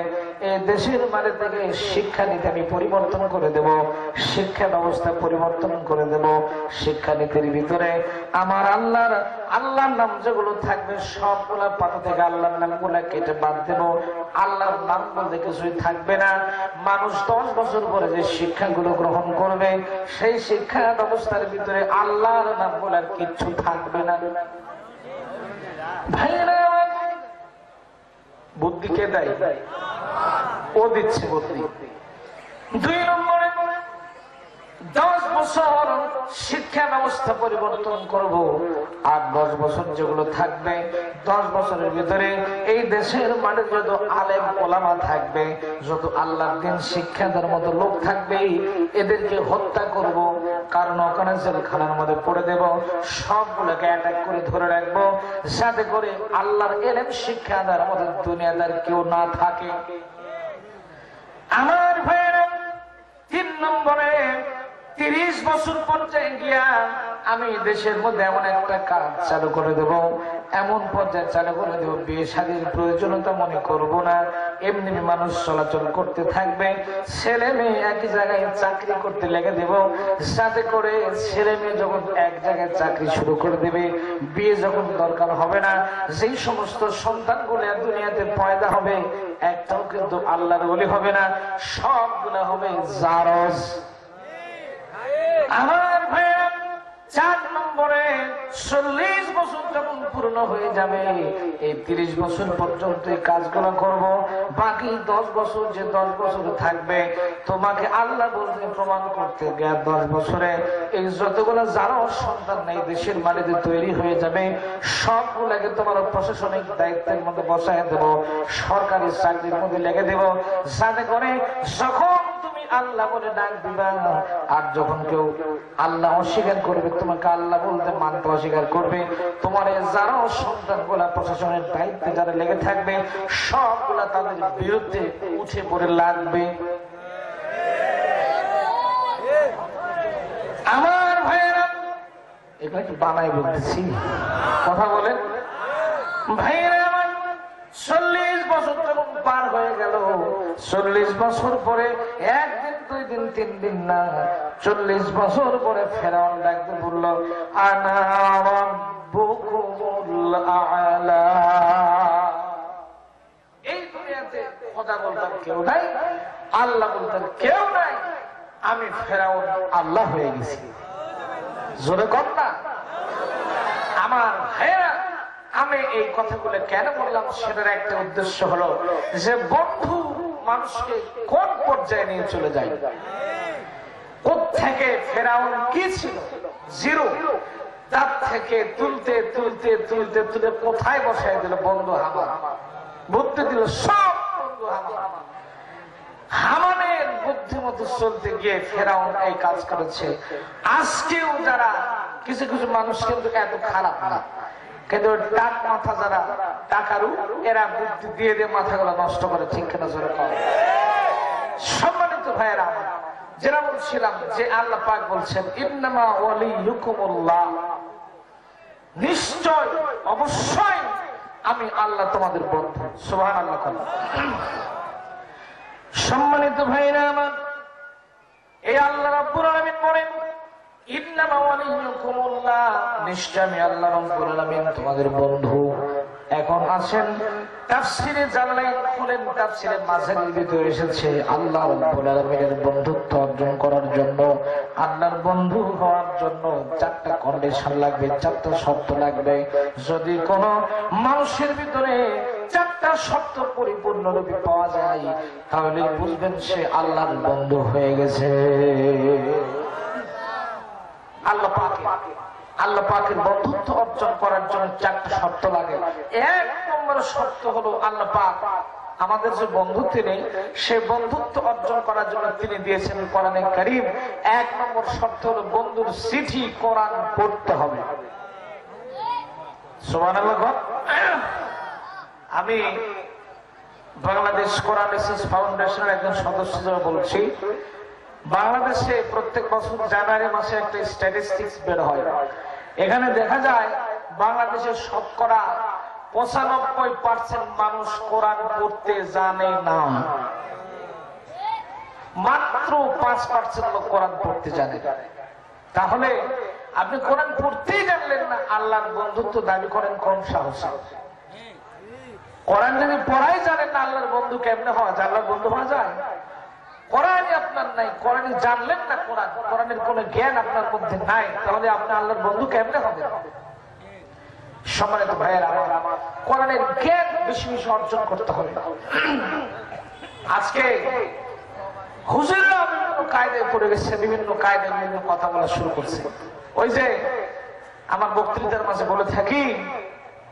এই দেশের মাটি থেকে শিক্ষানীতি আমি পরিবর্তন করে দেব, শিক্ষা ব্যবস্থা পরিবর্তন করে দেব, শিক্ষানীতির ভিতরে আমার আল্লাহর নাম যেগুলো থাকবে সবগুলা পাতা থেকে আল্লাহর নামগুলা কেটে বাদ দেব, আল্লাহর নাম বলতে কিছুই থাকবে না। মানুষ 10 বছর পরে যে শিক্ষাগুলো গ্রহণ করবে সেই শিক্ষা ব্যবস্থার ভিতরে আল্লাহর নামগুলার কিচ্ছু থাকবে না। ভাইরা বুদ্ধি কে দেয়? ও দিচ্ছে বুদ্ধি। 2 নম্বরে 10 বছর শিক্ষা ব্যবস্থা পরিবর্তন করব, আর 10 বছর যেগুলো থাকবে, 10 বছরের ভিতরে এই দেশের মাঠে যত আলেম ওলামা থাকবে, যত আল্লাহর দ্বীন শিক্ষা দেওয়ার মতো লোক থাকবে, এদেরকে হত্যা করব, কারণ ওখানে জেলখানার মধ্যে পড়ে দেব, সবগুলোকে অ্যাটাক করে ধরে রাখবো, যাতে করে আল্লাহর ইলম শিক্ষা দেওয়ার মতো দুনিয়াদার কেউ না থাকে। আমার ভাইয়েরা 3 নম্বরে 30 বছর পর্যায়ে গিয়া আমি দেশের মধ্যে এমন একটা কাজ চালু করে দেব, এমন পর্যায়ে চালু করে দেব, বিয়ে শাদীর প্রয়োজনীয়তা মনে করব না, এমনি মানুষ চলাচল করতে থাকবে, ছেলে মেয়ে একই জায়গায় চাকরি করতে লেগে দেব, যাতে করে ছেলে মেয়ে যখন এক জায়গায় চাকরি শুরু করে দেবে, বিয়ে যখন দরকার হবে না, যেই সমস্ত সন্তানগুলো দুনিয়াতে পয়দা হবে একটাও কিন্তু আল্লাহর ওলি হবে না, সবগুলো হবে জারজ। আমার ভাইয়া 4 নম্বরে 40 বছর যখন পূর্ণ হয়ে যাবে, এই 30 বছর পর্যন্ত এই কাজগুলো করব, বাকি 10 বছর যে 10 বছর থাকবে তোমাকে আল্লাহ বলতে প্রমাণ করতে গিয়ে 10 বছরে এই যতগুলো যারা সন্তান নেই দেশের মাটিতে তৈরি হয়ে যাবে, সবগুলোকে তোমার প্রশাসনিক দায়িত্বের মধ্যে বসায় দেব, সরকারি চাকরির মধ্যে লেগে দেব, যাতে করে যখন তুমি আল্লাহ বলে ডাক দিবা, আর যখন কেউ আল্লাহ অস্বীকার করবে, তোমাকে আল্লাহ বলতে মানতে অস্বীকার করবে, তোমার যারা সন্তান গুলা প্রশাসনের দায়িত্বে যারা লেগে থাকবে সবগুলা তাদের বিরুদ্ধে উঠে পড়ে লাগবে। আমার ভাইয়েরা এগুলো কি বানাই বলতেছি? কথা বলেন ভাইয়েরা আমার। 40 বছর যখন পার হয়ে গেল, 40 বছর পরে 1 দিন 2 দিন 3 দিন না, 40 বছর পরে ফেরাউন ডাকতে বলল, আনা রাব্বুকুমুল আ'লা। এই দুনিয়াতে কথা বলতাম কেউ নাই, আল্লাহ বলতেন কেউ নাই, আমি ফেরাউন আল্লাহ হয়ে গেছি। জোরে কর না আমার ভাইরা। আমি এই কথাগুলো কেন বললাম, সেটার একটা উদ্দেশ্য হলো যে বন্ধু মানুষকে কোন পর্যায়ে নিয়ে চলে যায়। কোত্থেকে ফেরাউন কি ছিল, জিরো, তার থেকে তুলতে তুলতে তুলতে তুলে কোথায় বসায় দিল, বন্ধু হামান বুদ্ধি দিল, সব বন্ধু হামান। হামানের বুদ্ধিমতো চলতে গিয়ে ফেরাউন এই কাজ করেছে। আজকেও যারা কিছু কিছু মানুষ কিন্তু এত খারাপ না, কিন্তু টাক মাথা যারা টাকারু, এরা বুদ্ধি দিয়ে দিয়ে মাথাগুলো নষ্ট করে, ঠিক কিনা জোরে কর। সম্মানিত ভাইয়েরা আমার, যেটা বলছিলাম যে আল্লাহ পাক বলছেন ইন্নামা ওয়ালিয়ুকুমুল্লাহ, নিশ্চয় অবশ্যই আমি আল্লাহ তোমাদের বন্ধু। সুবহানাল্লাহ। সম্মানিত ভাইরা আমার, এই আল্লাহ রাব্বুল আলামিন বলেন ইন্নামা ওয়ালিয়ুকুমুল্লাহ, নিশ্চয় আমি আল্লাহ রাব্বুল আলামিন তোমাদের বন্ধু। এখন আসেন তাফসীরে জানলেন, খুলেন তাফসীরে মাঝারির ভিতরে এসেছে আল্লাহ রাব্বুল আলামিনের বন্ধুত্ব অর্জন করার জন্য, আল্লাহর বন্ধু হওয়ার জন্য 4টা কন্ডিশন লাগবে, 4টা শর্ত লাগবে। যদি কোন মানুষের ভিতরে 4টা শর্ত পরিপূর্ণরূপে পাওয়া যায়, তাহলে বুঝবেন সে আল্লাহর বন্ধু হয়ে গেছে। আল্লাহ পাকের বন্ধুত্ব অর্জন করার জন্য 4টা শর্ত লাগে। 1 নম্বর শর্ত হলো আল্লাহ পাক আমাদের যে বন্ধু তিনি, সে বন্ধুত্ব অর্জন করার জন্য তিনি দিয়েছেন কোরআনে কারীম। 1 নম্বর শর্ত হলো বন্ধুর চিঠি কোরআন পড়তে হবে। সুবহানাল্লাহ। আমি বাংলাদেশ কোরআন রিসার্চ ফাউন্ডেশনের একজন সদস্য হিসেবে বলছি, বাংলাদেশে প্রত্যেক বছর জানুয়ারি মাসে একটা স্ট্যাটিস্টিক্স বের হয়। এখানে দেখা যায় বাংলাদেশের শতকরা 95% মানুষ কোরআন পড়তে জানে না, মাত্র 5% লোক কোরআন পড়তে জানে। তাহলে আপনি কোরআন পড়তেই জানলেন না, আল্লাহর বন্ধুত্ব দাবি করেন কোন সাহসে? কোরআন যদি পড়াই জানেন না, আল্লাহর বন্ধু কেমনে হওয়া যায়? আল্লাহর বন্ধু হওয়া যায়? কোরআনই আপনার নাই, কোরআনই জানলেন না, কোরআনের কোন জ্ঞান আপনার মধ্যে নাই, তাহলে আপনি আল্লাহর বন্ধু কেমনে হবে? সম্মানিত ভাইয়েরা আমার, কোরআনের জ্ঞান বেশি বেশি অর্জন করতে হবে। আজকে হুজুররা বিভিন্ন কায়দায় পড়ে গেছে, বিভিন্ন কায়দায় বিভিন্ন কথা বলা শুরু করছে। ওই যে আমার বক্তৃতার মাঝে বলে থাকি,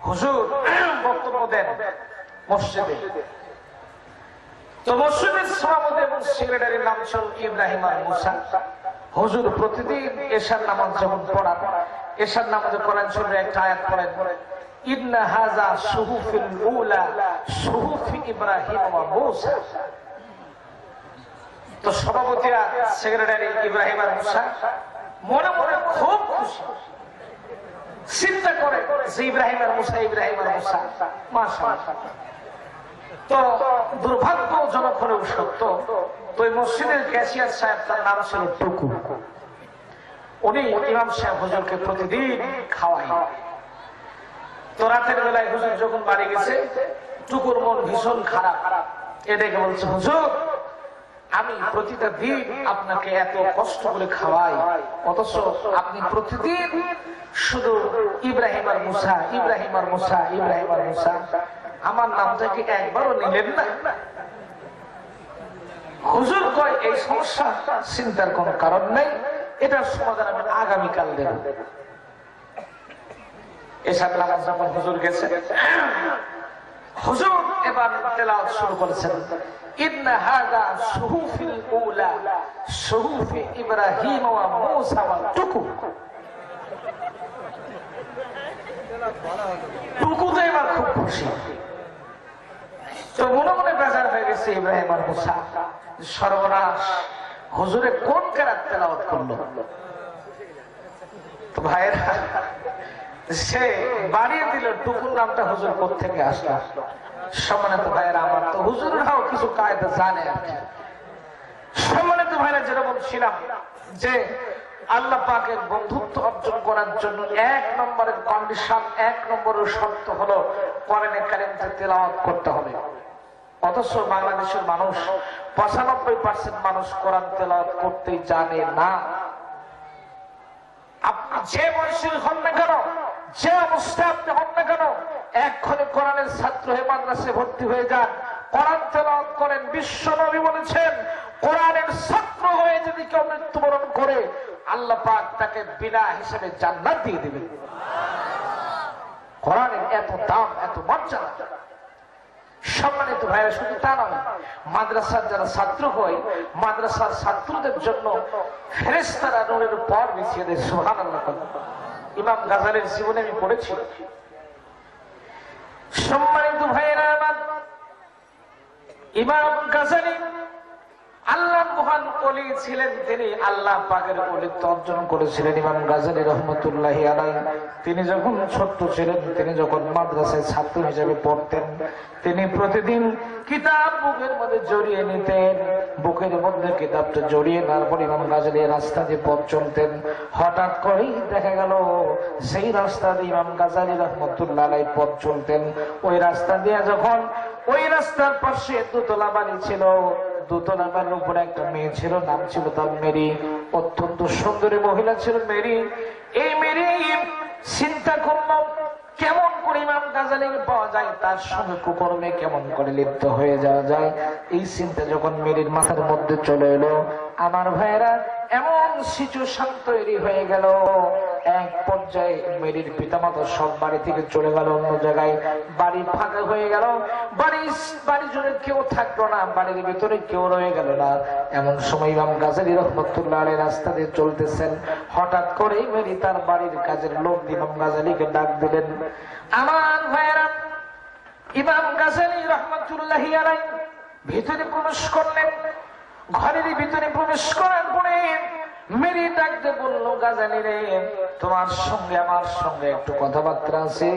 হুজুর বক্তব্য দেন মসজিদে, তো মসজিদের সভাপতি এবং সেক্রেটারির নাম ছিল ইব্রাহিম আর মুসা। হুজুর প্রতিদিন এশার নামাজ যখন পড়ান, এশার নামাজে কোরআন শরীফের একটা আয়াত পড়েন, ইন্না হাযা সুহুফিল উলা সুহুফি ইব্রাহিম ওয়া মুসা। তো সভাপতিরা সেক্রেটারি ইব্রাহিম আর মুসা মনে মনে খুব খুশি, চিন্তা করে যে ইব্রাহিম আর মুসা, ইব্রাহিম আর মুসা, মাশাআল্লাহ। তো দুর্ভাগ্যজনক হলেও সত্য, তো এই মসজিদের ক্যাশিয়ার সাহেব, তার নাম ছিল টুকু, উনি ইমাম সাহেব হুজুরকে প্রতিদিন খাওয়াই। তো রাতের বেলায় হুজুর যখন বাড়ি গেছে, টুকুর মন ভীষণ খারাপ, এটাকে বলছে হুজুর আমি প্রতিটা দিন আপনাকে এত কষ্ট করে খাওয়াই, অথচ আপনি প্রতিদিন শুধু ইব্রাহিম আর মুসা, ইব্রাহিম আর মুসা, ইব্রাহিম আর মুসা, আমার নামটা কি একবারও নিলেন না? হুজুর কয় এই সমস্যা চিন্তার কোন কারণ নেই, এটার সমাধান আমি আগামীকাল দেব। এসব নামাজ যখন হুজুর গেছে, হুজুর এবার তেলাওয়াত শুরু করেছেন, ইন্না হাযা সুহুফিল উলা সুহুফি ইব্রাহিম ওয়া মুসা ওয়া টুকু। টুকু তো এবার খুব খুশি, তো মনে মনে বেজার হয়ে গেছে ইব্রাহিম আর মুসা, সর্বনাশ, হুজুরে কোন কেরাত তেলাওয়াত করলো। তো ভাইয়েরা, সে বাড়িয়ে দিল টুকুর নামটা হুজুর কোত্থেকে আসলো। সম্মানিত ভাইয়েরা আমার, তো হুজুররাও কিছু কায়দা জানে আর কি। সম্মানিত ভাইয়েরা, যেটা বলছিলাম যে আল্লাহ পাকের বন্ধুত্ব অর্জন করার জন্য 1 নম্বরের কন্ডিশন, 1 নম্বরের শর্ত হলো কোরআনে কারীমকে তেলাওয়াত করতে হবে। অথচ বাংলাদেশের মানুষ 95% মানুষ কোরআন তেলাওয়াত করতেই জানে না। আপনি যে বয়সের হন না কেন, যে অবস্থায় আপনি হন না কেন, এক্ষণে কোরআনের ছাত্র হয়ে মাদ্রাসায় ভর্তি হয়ে যান, কোরআন তেলাওয়াত করেন। বিশ্ব নবী বলেছেন, কোরআনের ছাত্র হয়ে যদি কেউ মৃত্যুবরণ করে আল্লাহ পাক তাকে বিনা হিসেবে জান্নাত দিয়ে দিবেন। কোরআনের এত দাম, এত মর্যাদা। সম্মানিত ভাইরা, শুধু তা নয়, মাদ্রাসার যারা ছাত্র হয়, মাদ্রাসার ছাত্রদের জন্য ফেরেশতারা নূরের পর বিছিয়ে দেয়। সুবহানাল্লাহ। ইমাম গাজালির জীবনে আমি পড়েছি। সম্মানিত ভাইরা আমার, ইমাম গাজালি আল্লাহ মহান ওলি ছিলেন, তিনি আল্লাহ পাকের ওলিত্ব অর্জন করেছিলেন। ইমাম গাজালি রহমতুল্লাহি আলাইহি তিনি যখন ছোট্ট ছিলেন, তিনি যখন মাদ্রাসায় ছাত্র হিসেবে পড়তেন, তিনি প্রতিদিন কিতাব বুকের মধ্যে জড়িয়ে নিতেন। বুকের মধ্যে কিতাবটা জড়িয়ে তারপর ইমাম গাজালি রাস্তা দিয়ে পথ চলতেন। হঠাৎ করেই দেখা গেল সেই রাস্তা দিয়ে ইমাম গাজালি রহমতুল্লাহ আলাইহি পথ চলতেন। ওই রাস্তা দিয়ে যখন, ওই রাস্তার পাশে দোতলা বাড়ি ছিল, দোতলা বাড়ির উপরে একটা মেয়ে ছিল, নাম ছিল তার মেরি। অত্যন্ত সুন্দরী মহিলা ছিল মেরি। এই মেরি চিন্তা করল, কেমন করে ইমাম গাজালিকে পাওয়া যায়, তার সঙ্গে কুকর্মে কেমন করে লিপ্ত হয়ে যাওয়া যায়। এই চিন্তা যখন মেরির মাথার মধ্যে চলে এলো, আমার ভাইয়েরা, এমন সিচুয়েশন তৈরি হয়ে গেল। এক পর্যায়ে মেরির পিতামাতা সব বাড়ি থেকে চলে গেল অন্য জায়গায়। বাড়ি ফাঁকা হয়ে গেল, বাড়ি জুড়ে কেউ থাকলো না, বাড়ির ভিতরে কেউ রয়ে গেল না। এমন সময় ইমাম গাজালি রহমতুল্লাহ আলাইহি রাস্তা দিয়ে চলতেছেন। হঠাৎ করেই মেরি তার বাড়ির কাজের লোক ইমাম গাজালিকে ডাক দিলেন। আমার ভাইয়েরা, ইমাম গাজালি রহমতুল্লাহি আলাইহি ভিতরে প্রবেশ করলেন। ঘরের ভিতরে প্রবেশ করার পরে মেরি ডাকতে বললো, গাজালি রে, তোমার সঙ্গে আমার সঙ্গে একটু কথাবার্তা আছে।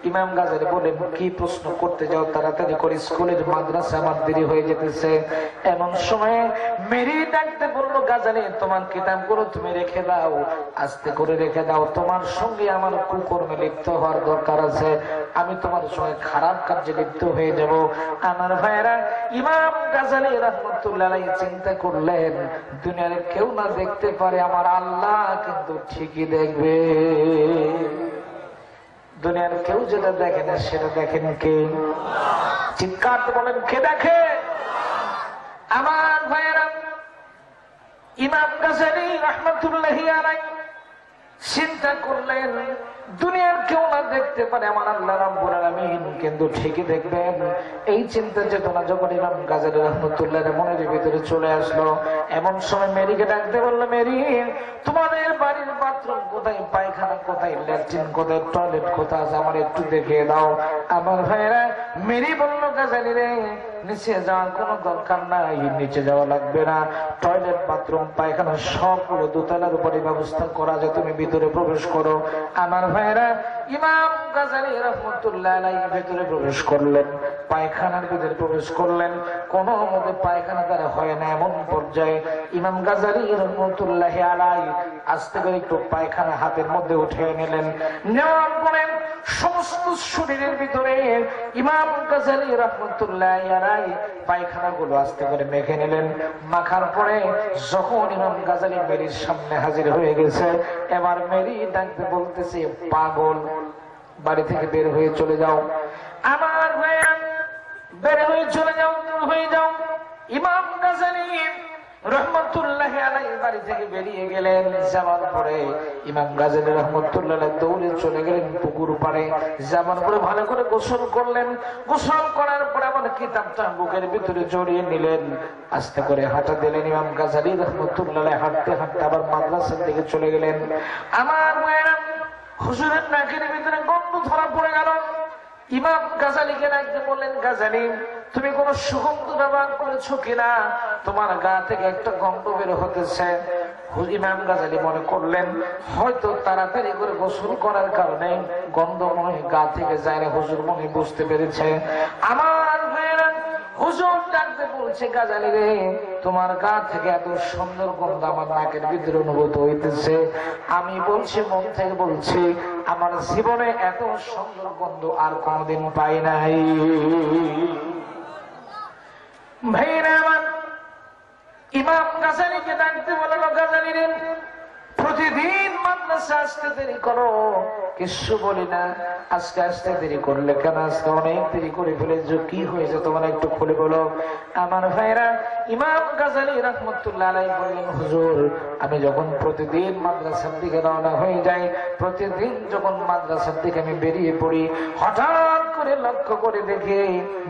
ইমাম গাজালি বলেন, কি প্রশ্ন করতে যাও? তাড়াতাড়ি করে, স্কুলের মাদ্রাসা আমার দেরি হয়ে যেতেছে। এমন সময়ে মেরি ডাকতে বললো, গাজালি, তোমার কিতাবগুলো তুমি রেখে দাও, আস্তে করে রেখে দাও। তোমার সঙ্গে আমার কুকর্মে লিপ্ত হওয়ার দরকার আছে, আমি তোমার সঙ্গে খারাপ কাজে লিপ্ত হয়ে যাব। আমার ভাইয়েরা, ইমাম গাজালি রাহমাতুল্লাহ আলাইহি চিন্তা করলেন, দুনিয়ার কেউ না দেখতে পারে, আমার আল্লাহ কিন্তু ঠিকই দেখবে। দুনিয়ার কেউ যেটা দেখে না সেটা দেখেন কে? চিৎকার বলেন, কে দেখে? আমার ভাইয়েরা, ইমাম গাজালি রাহমাতুল্লাহি আলাইহি চিন্তা করলেন, দুনিয়ার কেউ না দেখতে পারে, আমার আল্লাহ রাব্বুল আলামিন কিন্তু ঠিকই দেখবেন। এই চিন্তা চেতনা যখন ইমাম গাজালি রাহমাতুল্লাহর মনের ভিতরে চলে আসলো, এমন সময় মেরিকে ডাকতে বললো, মেরি, তোমাদের বাড়ির বাথরুম কোথায়, পায়খানা কোথায়, ল্যাট্রিন কোথায়, টয়লেট কোথায় আছে, আমার একটু দেখিয়ে দাও। আমার ভাইয়েরা, মেরি বলল, গাজালি রে, নিচে যাওয়ার কোনো দরকার নাই, নিচে যাওয়া লাগবে না। টয়লেট, বাথরুম, পায়খানা সবগুলো দোতলার উপরে ব্যবস্থা করা যায়, তুমি ভিতরে প্রবেশ করো। আমার ভাইয়েরা, ইমাম গাজালি রাহমাতুল্লাহ আলাইহি ভিতরে প্রবেশ করলেন, পায়খানার ভিতরে প্রবেশ করলেন। কোনো মতে পায়খানা দ্বারা হয় না, এমন পর্যায়ে ইমাম গাজালি রাহমাতুল্লাহ আলাইহি আস্তে করে একটু পায়খানা হাতের মধ্যে উঠিয়ে নিলেন। নেওয়ার পরে সমস্ত শরীরের ভিতরে ইমাম গাজালি রাহমাতুল্লাহ আলাইহি পায়খানা গুলো আস্তে করে মেখে নিলেন। মাখার পরে যখন ইমাম গাজালি মেরির সামনে হাজির হয়ে গেছে, এবার মেরি ডাকতে বলতেছে, পাগল, বাড়ি থেকে বের হয়ে চলে যাও। আমার ভাইয়া, বের হয়ে চলে যাও, দূর হয়ে যাও। ইমাম গাজালি রহমতুল্লাহ আলাইহি বাড়ি থেকে বেরিয়ে গেলেন। যাওয়ার পরে ইমাম গাজালি রহমতুল্লাহ আলাইহি দৌড়ে চলে গেলেন পুকুর পাড়ে। যাওয়ার পরে ভালো করে গোসল করলেন। গোসল করার পরে আমার কিতাবটা বুকের ভিতরে জড়িয়ে নিলেন। আস্তে করে হাঁটা দিলেন। ইমাম গাজালি রহমতুল্লাহ আলাইহি হাঁটতে হাঁটতে আবার মাদ্রাসার দিকে চলে গেলেন। আমার মায়েরা, হুজুরের নাকের ভিতরে গন্ধ ধরা পড়ে গেল। ইমাম গাজালিকে ডাকতে বললেন, গাজালি, তুমি কোন সুগন্ধ ব্যবহার করেছো কিনা? তোমার গা থেকে একটা গন্ধ বের হতেছে। ইমাম গাজালি মনে করলেন হয়তো তাড়াতাড়ি করে গোসল করার কারণে গন্ধ মনে গা থেকে যায় না। হুজুর মনে বুঝতে পেরেছে। আমার ভাইয়েরা, হুজুর ডাকতে বলছে, গাজালি রে, তোমার গা থেকে এত সুন্দর গন্ধ আমার নাকের ভিতরে অনুভূত হইতেছে। আমি বলছি, মন থেকে বলছি, আমার জীবনে এত সুন্দর গন্ধ আর কোনদিন পাই নাই। ভাইরা আমার, ইমাম গাজালিকে ডাকতে বলল, গাজালি রে, প্রতিদিন মাদ্রাসা মাদ্রাসা আসতে দেরি করো, কিছু বলি না। আজকে আসতে দেরি করলে কেন? আজকে অনেক দেরি করে ফেলেছো, কি হয়েছে তোমার একটু খুলে বলো। আমার ভাইরা, ইমাম গাজালি রাহমাতুল্লাহ আলাইহি বললেন, হুজুর আমি যখন প্রতিদিন মাদ্রাসার দিকে রওনা হয়ে যাই, প্রতিদিন যখন মাদ্রাসার দিকে আমি বেরিয়ে পড়ি, হঠাৎ করে লক্ষ্য করে দেখি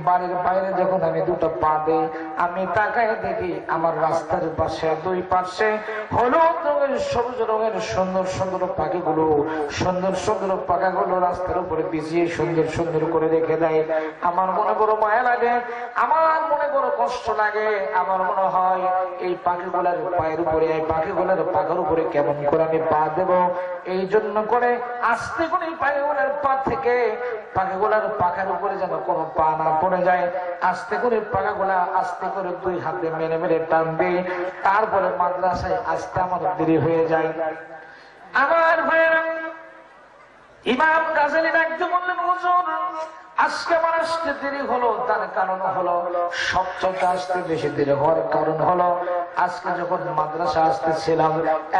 বাড়ির বাইরে যখন আমি দুটো পা দিই, আমি তাকায় দেখি আমার রাস্তার পাশে দুই পাশে হলুদ রঙের সবুজ রঙের সুন্দর সুন্দর পাখিগুলো, সুন্দর সুন্দর পাখাগুলো রাস্তার উপরে বিছিয়ে সুন্দর সুন্দর করে রেখে দেয়। আমার মনে বড় মায়া লাগে, আমার মনে বড় কষ্ট লাগে। আমার মনে হয় এই পাখিগুলার পায়ের উপরে, এই পাখিগুলার পাখার উপরে কেমন করে আমি পা দেব। এই জন্য করে আস্তে করে পাখিগুলার পা থেকে পাখিগুলার পাখার উপরে যেন কোনো পা না পড়ে যায়, আস্তে করে পাখাগুলা আস্তে করে দুই হাতে মেরে মেরে টান দিই। তারপরে মাদ্রাসায় আসতে আমার দেরি হয়ে যায়। আমার ভাইয়েরা, ইমাম গাজালি একদম বললেন, হুজুর আজকে আমার আসতে দেরি হলো, তার কারণ হলো, সবচেয়ে আসতে বেশি দেরি হওয়ার কারণ হলো, আজকে যখন মাদ্রাসা আসতেছিলাম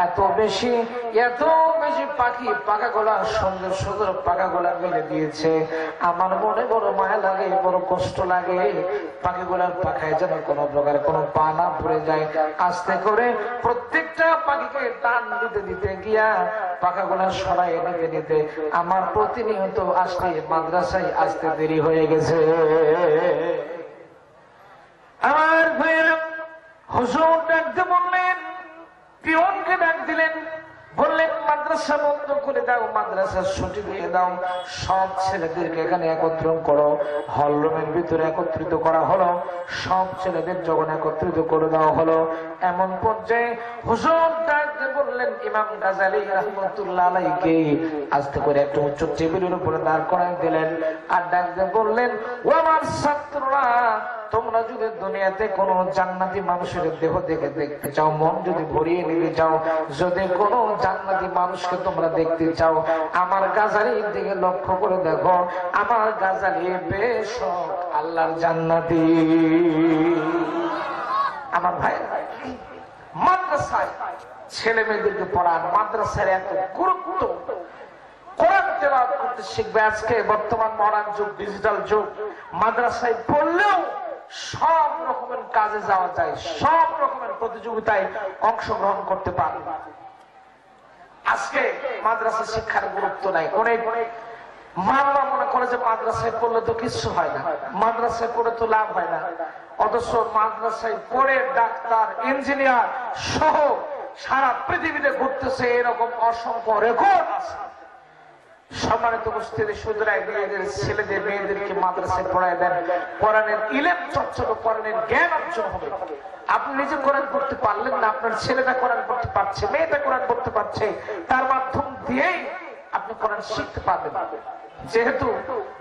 এত বেশি পাখি পাখাগুলা সুন্দর সুন্দর পাখাগুলা মেলে দিয়েছে। আমার মনে বড় মায়া লাগে, বড় কষ্ট লাগে। পাখিগুলার পাখায় যেন কোনো প্রকার কোনো পা না পড়ে যায়। আস্তে করে প্রত্যেকটা পাখিকে টান দিতে দিতে গিয়া পাখাগুলা সরাই নিতে নিতে আমার প্রতিনিয়ত আসতে মাদ্রাসায় আসতে দেরি হয়ে গেছে। আমার ভাইয়েরা, হুজুর ডাকতে বললেন, পিয়নকে ডাক দিলেন, বললেন মাদ্রাসা বন্ধ করে দাও, মাদ্রাসার ছুটি দিয়ে দাও, সব ছেলেদেরকে এখানে একত্রিত করো। হলরুমের ভিতরে একত্রিত করা হলো, সব ছেলেদের যখন একত্রিত করে দেওয়া হলো, এমন পর্যায়ে হুজুর ডাকতে বললেন ইমাম গাজালি রাহমাতুল্লাহ আলাইহি আস্তে করে একটা উচ্চ টেবিলের উপরে দাঁড় করায় দিলেন, আর ডাকতে বললেন, ও আমার ছাত্ররা, তোমরা যদি দুনিয়াতে কোন জান্নাতি মানুষের দেহ দেখতে চাও, মন যদি ভরিয়ে নিতে চাও, যদি কোন জান্নাতি মানুষকে তোমরা দেখতে চাও, আমার গাজালির দিকে লক্ষ্য করে দেখো। আমার গাজালি বেশ আল্লাহর জান্নাতি। আমার ভাই, মাদ্রাসায় ছেলে মেয়েদেরকে পড়ান, মাদ্রাসার এত গুরুত্ব। কোরআন তেলাওয়াত করতে শিখবে। আজকে বর্তমান মডার্ন যুগ, ডিজিটাল যুগ, মাদ্রাসায় পড়লেও সব রকমের কাজে যাওয়া যায়, সব রকমের প্রতিযোগিতায় অংশগ্রহণ করতে পারবে। আজকে মাদ্রাসা শিক্ষার গুরুত্ব নাই। অনেক মামলা মনে করে যে মাদ্রাসায় পড়লে তো কিছু হয় না, মাদ্রাসায় পড়ে তো লাভ হয় না। অথচ মাদ্রাসায় পড়ে ডাক্তার, ইঞ্জিনিয়ার সহ সারা পৃথিবীতে ঘুরতেছে, এরকম অসংখ্য রেকর্ড আছে। সম্মানিত উপস্থিতি, সুতরাং ছেলেদের মেয়েদেরকে মাদ্রাসায় পড়ায় দেন, কোরআনের ইলম চর্চা, কোরআনের জ্ঞান অর্জন হবে। আপনি নিজে কোরআন পড়তে পারলেন না, আপনার ছেলেটা কোরআন পড়তে পারছে, মেয়েটা কোরআন পড়তে পারছে, তার মাধ্যম দিয়েই আপনি কোরআন শিখতে পারবেন। যেহেতু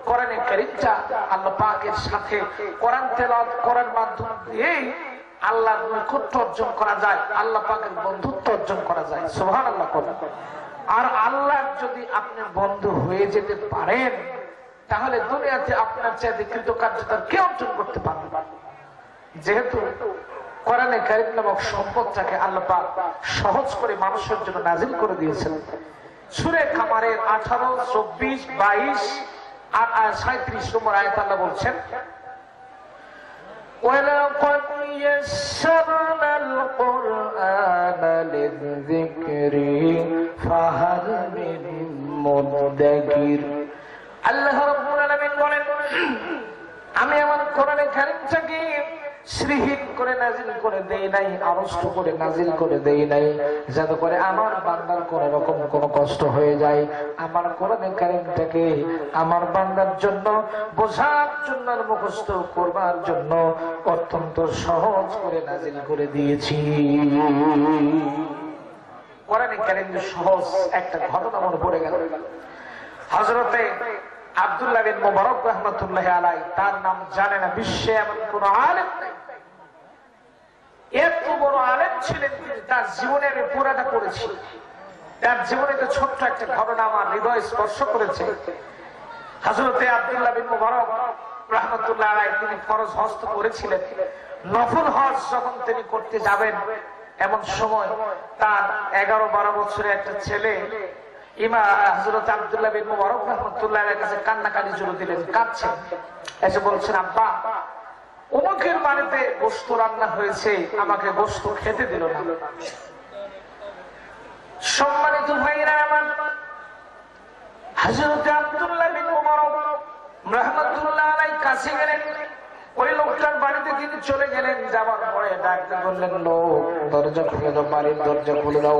কোরআনে কারীমটা আল্লাহ পাকের সাথে কোরআন তেলাওয়াত করার মাধ্যম দিয়েই আল্লাহর নৈকট্য অর্জন করা যায়, আল্লাহ পাকের বন্ধুত্ব অর্জন করা যায়। সুবহানাল্লাহ। আর আল্লাহ যদি আপনি বন্ধু হয়ে যেতে পারেন, তাহলে দুনিয়াতে আপনার চাইতে কৃতকার্যতা কেউ অর্জন করতে পারবে। যেহেতু কোরআনে কারীম নামক সম্পদটাকে আল্লাহ পাক সহজ করে মানুষের জন্য নাজিল করে দিয়েছেন। সূরা কামারের 18, 24, 22 আর 37 নম্বর আয়াত আল্লাহ বলছেন, وَلَقَدْ يَسَّرْنَا الْقُرْآنَ لِلذِّكْرِ فَهَلْ مِن مُّدَّكِرٍ। আল্লাহ রাব্বুল আলামিন বলেন, আমি আমার কোরআনে কারীমটাকে শ্রীহীন করে নাজিল করে দেই নাই, আড়ষ্ট করে নাজিল করে দেই নাই, যাতে করে আমার বান্দার কোন রকম কোন কষ্ট হয়ে যায়। আমার কোরআনে কারীমটাকে আমার বান্দার জন্য, বোঝার জন্য, মুখস্থ করবার জন্য অত্যন্ত সহজ করে নাজিল করে দিয়েছি। কোরআনে কারীমের সহজ একটা ঘটনা মনে পড়ে গেল। হযরতে আব্দুল্লাহ বিন মুবারক রাহমাতুল্লাহ আলাইহি, তার নাম জানে না বিশ্বে এমন কোন আলেম নেই। এত বড় আলেম ছিলেন তিনি, তার জীবনে আমি পুরাটা পড়েছি। তার জীবনে তো ছোট্ট একটা ঘটনা আমার হৃদয় স্পর্শ করেছে। হযরতে আব্দুল্লাহ বিন মুবারক রাহমাতুল্লাহ আলাইহি তিনি ফরজ হজ করেছিলেন। নফল হজ যখন তিনি করতে যাবেন, এমন সময় তার 11-12 বছরের একটা ছেলে ইমাম হযরত আব্দুল্লাহ বিন মুবারক রাহমাতুল্লাহ আলাইহির কাছে কান্নাকাটি শুরু দিলেন, কাঁদছেন, এসে বলছেন, আব্বা অমুকের বাড়িতে গোশত রান্না হয়েছে, আমাকে গোশত খেতে দিল না। সম্মানিত ভাইরা আমার, হযরত আব্দুল্লাহ বিন মুবারক রাহমাতুল্লাহ আলাইহির কাছে গেলেন, ওই লোকটার বাড়িতে তিনি চলে গেলেন। যাওয়ার পরে ডাকতে বললেন, লোক দরজা খুলে দাও, বাড়ির দরজা খুলে দাও।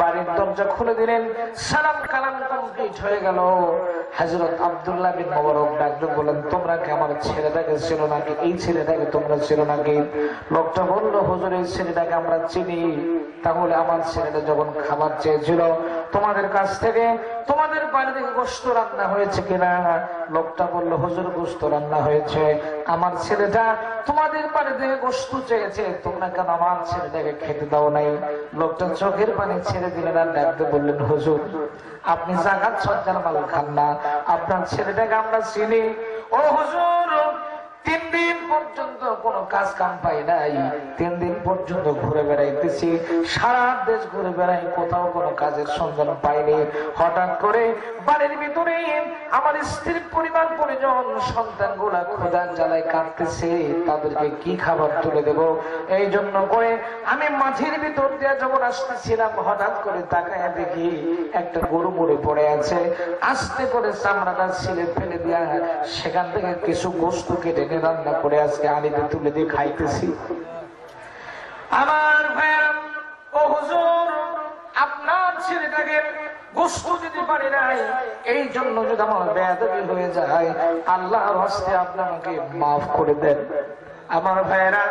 বাড়ির দরজা খুলে দিলেন, সালাম কালাম কমপ্লিট হয়ে গেল। হযরত আব্দুল্লাহ বিন মুবারক ডাকতে বললেন, তোমরা কি আমার ছেলেটাকে ছিল নাকি? এই ছেলেটাকে তোমরা ছিল নাকি? লোকটা বলল, হুজুর এই ছেলেটাকে আমরা চিনি। তাহলে আমার ছেলেটা যখন খাবার চেয়েছিল তোমাদের কাছ থেকে, তোমাদের বাড়ি থেকে গোশত রান্না হয়েছে কিনা? লোকটা বলল, হুজুর গোশত রান্না হয়েছে। আমার ছেলেটা তোমাদের বাড়ি থেকে গোশত চেয়েছে, তোমরা কেন আমার ছেলেটাকে খেতে দাও নাই? লোকটা চোখের পানি ছেড়ে দিলেন আর ডাকতে বললেন, হুজুর আপনি জাকাত সজ্জার মাল খান না, আপনার ছেলেটাকে আমরা চিনি। ও হুজুর 3 দিন পর্যন্ত কোনো কাজ কাম পাই নাই, 3 দিন পর্যন্ত ঘুরে বেড়াইতেছি, সারা দেশ ঘুরে বেড়াই, কোথাও কোনো কাজের সন্ধান পাইনি। হঠাৎ করে বাড়ির ভিতরে আমার স্ত্রীর পরিবার পরিজন সন্তান গুলা ক্ষুধার জ্বালায় কাঁদতেছে, তাদেরকে কি খাবার তুলে দেব? এই জন্য করে আমি মাঠের ভিতর দিয়ে যখন আসতেছিলাম, হঠাৎ করে তাকায় দেখি একটা গরু মরে পড়ে আছে। আস্তে করে চামড়াটা ছিলে ফেলে দিয়া সেখান থেকে কিছু গোশত কেটে রান্না করে আজকে আলিতে তুলে দিয়ে খাইতেছি। আমার ভাইয়েরা, ও হুজুর আপনার ছেলেটাকে গোশত দিতে পারি নাই, এই জন্য যদি আমার বেয়াদবি হয়ে যায়, আল্লাহর হস্তে আপনি আমাকে মাফ করে দেন। আমার ভাইয়েরা,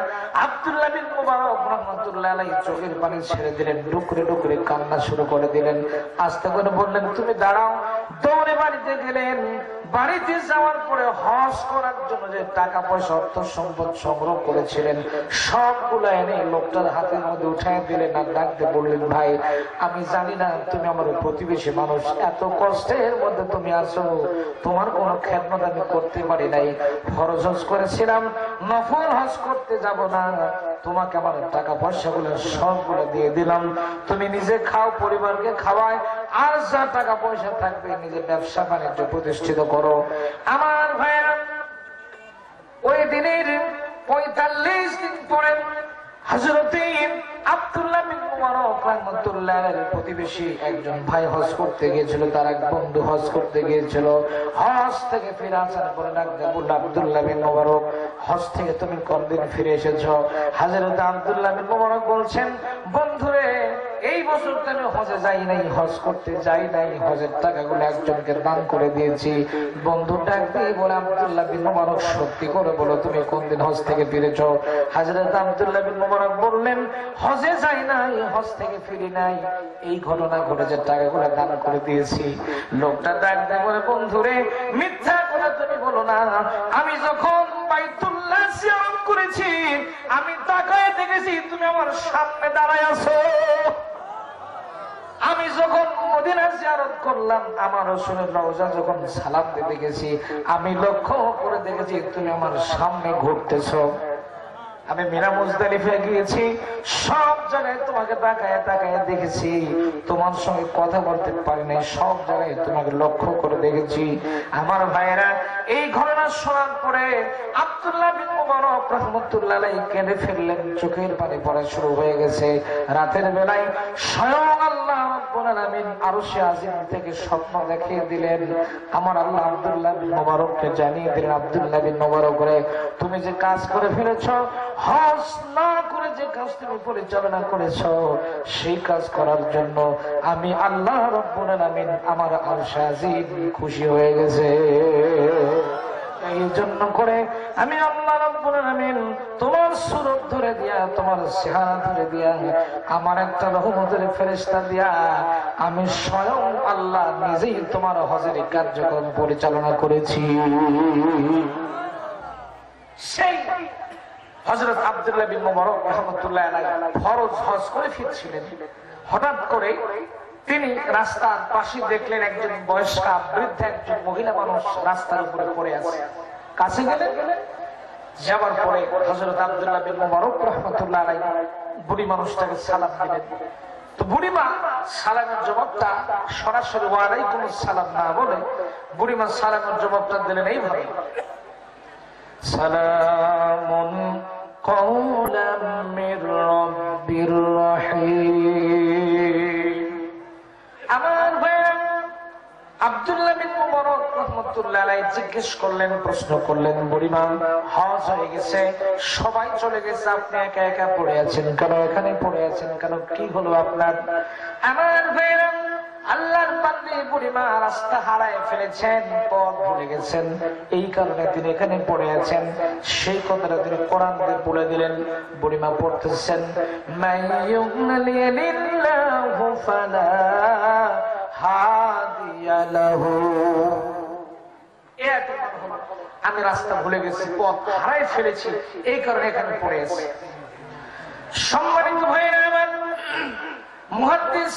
আব্দুল্লাহ বিন মুবারক রাহমাতুল্লাহ আলাইহি চোখের পানি ছেড়ে দিলেন, ডুকরে ডুকরে কান্না শুরু করে দিলেন। আস্তে করে বললেন, তুমি দাঁড়াও। দৌড়ে বাড়িতে গেলেন। বাড়িতে যাওয়ার পরে হজ করার জন্য যে টাকা পয়সা অর্থ সম্পদ সংগ্রহ করেছিলেন সবগুলো এনে লোকটার হাতের মধ্যে উঠাই দিলেন আর ডাকতে বললেন, ভাই আমি জানি না তুমি আমার প্রতিবেশী মানুষ, এত কষ্টের মধ্যে তুমি আছো, তোমার কোনো খেদমত আমি করতে পারি নাই। ফরজ হজ করেছিলাম, নফল হজ করতে যাব না, তোমাকে আমার টাকা পয়সা গুলো সবগুলো দিয়ে দিলাম, তুমি নিজে খাও, পরিবারকে খাওয়ায়, আর যা টাকা পয়সা থাকবে নিজে ব্যবসা বাণিজ্য প্রতিষ্ঠিত করো। আমার ভাইয়েরা, ওই দিনের 45 দিন পরে হযরত আব্দুল্লাহ বিন মুবারক রাহমাতুল্লাহ আলাইহির প্রতিবেশী একজন ভাই হজ করতে গিয়েছিল, তার এক বন্ধু হজ করতে গিয়েছিল। হজ থেকে ফিরে আসার পরে ডাকতে বলল, আব্দুল্লাহ বিন মুবারক হজ থেকে তুমি কতদিন ফিরে এসেছো? হযরত আব্দুল্লাহ বিন মুবারক বলছেন, বন্ধুরে এই বছর তো আমি হজে যাই নাই, হজ করতে যাই নাই, হজের টাকাগুলো একজনকে দান করে দিয়েছি। বন্ধু ডাক দিয়ে বলে, আব্দুল্লাহ বিন মুবারক সত্যি করে বলো তুমি কোন দিন হজ থেকে ফিরেছো? হযরত আব্দুল্লাহ বিন মুবারক বললেন, হজে যাই নাই, হজ থেকে ফিরি নাই, এই ঘটনা ঘটেছে, টাকাগুলো দান করে দিয়েছি। লোকটা ডাক দিয়ে বলে, বন্ধুরে মিথ্যা কথা তুমি বলো না, আমি যখন বাইতুল্লাহ জিয়ারত করেছি আমি তাকায় দেখেছি তুমি আমার সামনে দাঁড়ায় আছো। আমি যখন মদিনা জিয়ারত করলাম আমার রাসূলের রওজা যখন সালাম দিতে গেছি আমি লক্ষ্য করে দেখেছি তুমি আমার সামনে ঘুরতেছো। আমি মিনা মুজদালিফা গিয়েছি, সব জায়গায় তোমাকে তাকায় তাকায় দেখেছি, তোমার সঙ্গে কথা বলতে পারি নাই, সব জায়গায় তোমাকে লক্ষ্য করে দেখেছি। আমার ভাইয়েরা, এই ঘটনা শোনার পরে আব্দুল্লাহ বিন মুবারক রাহমাতুল্লাহ আলাইহি কেঁদে ফেললেন, চোখের পানি পড়া শুরু হয়ে গেছে। রাতের বেলায় স্বয়ং আল্লাহ রাব্বুল আলামিন আরশে আজিম থেকে স্বপ্ন দেখিয়ে দিলেন। আমার আল্লাহ আব্দুল্লাহ বিন মুবারককে জানিয়ে দিলেন, আব্দুল্লাহ বিন মুবারক রে, তুমি যে কাজ করে ফেলেছো, হজ না করে যে কাজ তুমি পরিচালনা করেছো, সেই কাজ করার জন্য আমি আল্লাহ রাব্বুল আলামিন আমার আরশে আজিম খুশি হয়ে গেছে। এই জন্য করে আমি আল্লাহ রাব্বুল আলামিন তোমার সুরত ধরে দিয়া, তোমার চেহারা ধরে দিয়া, আমার একটা রহমতের ফেরেশতা দিয়া আমি স্বয়ং আল্লাহ নিজেই তোমার হজের কার্যক্রম পরিচালনা করেছি। সেই হযরত আব্দুল্লাহ বিন মুবারক রাহমাতুল্লাহ আলাইহি ফরজ হজ করে ফিরছিলেন। হঠাৎ করে তিনি রাস্তার পাশে দেখলেন একজন বয়স্কা বৃদ্ধ একজন মহিলা মানুষ রাস্তার উপরে পড়ে আছে। কাছে গেলেন, যাওয়ার পরে হযরত আব্দুল্লাহ বিন মুবারক রাহমাতুল্লাহ আলাইহি বুড়ি মানুষটাকে সালাম দিলেন। তো বুড়িমা সালামের জবাবটা সরাসরি ওয়ালাইকুম আসসালাম না বলে বুড়িমা সালামের জবাবটা দিলেন এইভাবে, সালামুন কওলাম মির রাব্বির রহিম। আমার ভাইরা আব্দুল্লাহ বিন মুবারক রাহমাতুল্লাহ আলাইহি জিজ্ঞেস করলেন, প্রশ্ন করলেন, বুড়িমা হজ হয়ে গেছে, সবাই চলে গেছে, আপনি একা একা পড়ে আছেন কেন, এখানে পড়ে আছেন কেন, কি হলো আপনার? আমার ভাইরা আল্লাহর বান্দী বুড়িমা রাস্তা হারায় ফেলেছেন, পথ ভুলে গেছেন, এই কারণে তিনি এখানে পড়ে আছেন। সেই কথাটা তিনি কোরআন দিয়ে বলে দিলেন। বুড়িমা পড়তেছেন, মাইয়ুযলিলিল্লাহু ফালা হাদিয়া লাহু। আমি রাস্তা ভুলে গেছি, পথ হারায় ফেলেছি, এই কারণে এখানে পড়ে আছি। সম্মানিত ভাইরা আমার, মুহাদ্দিস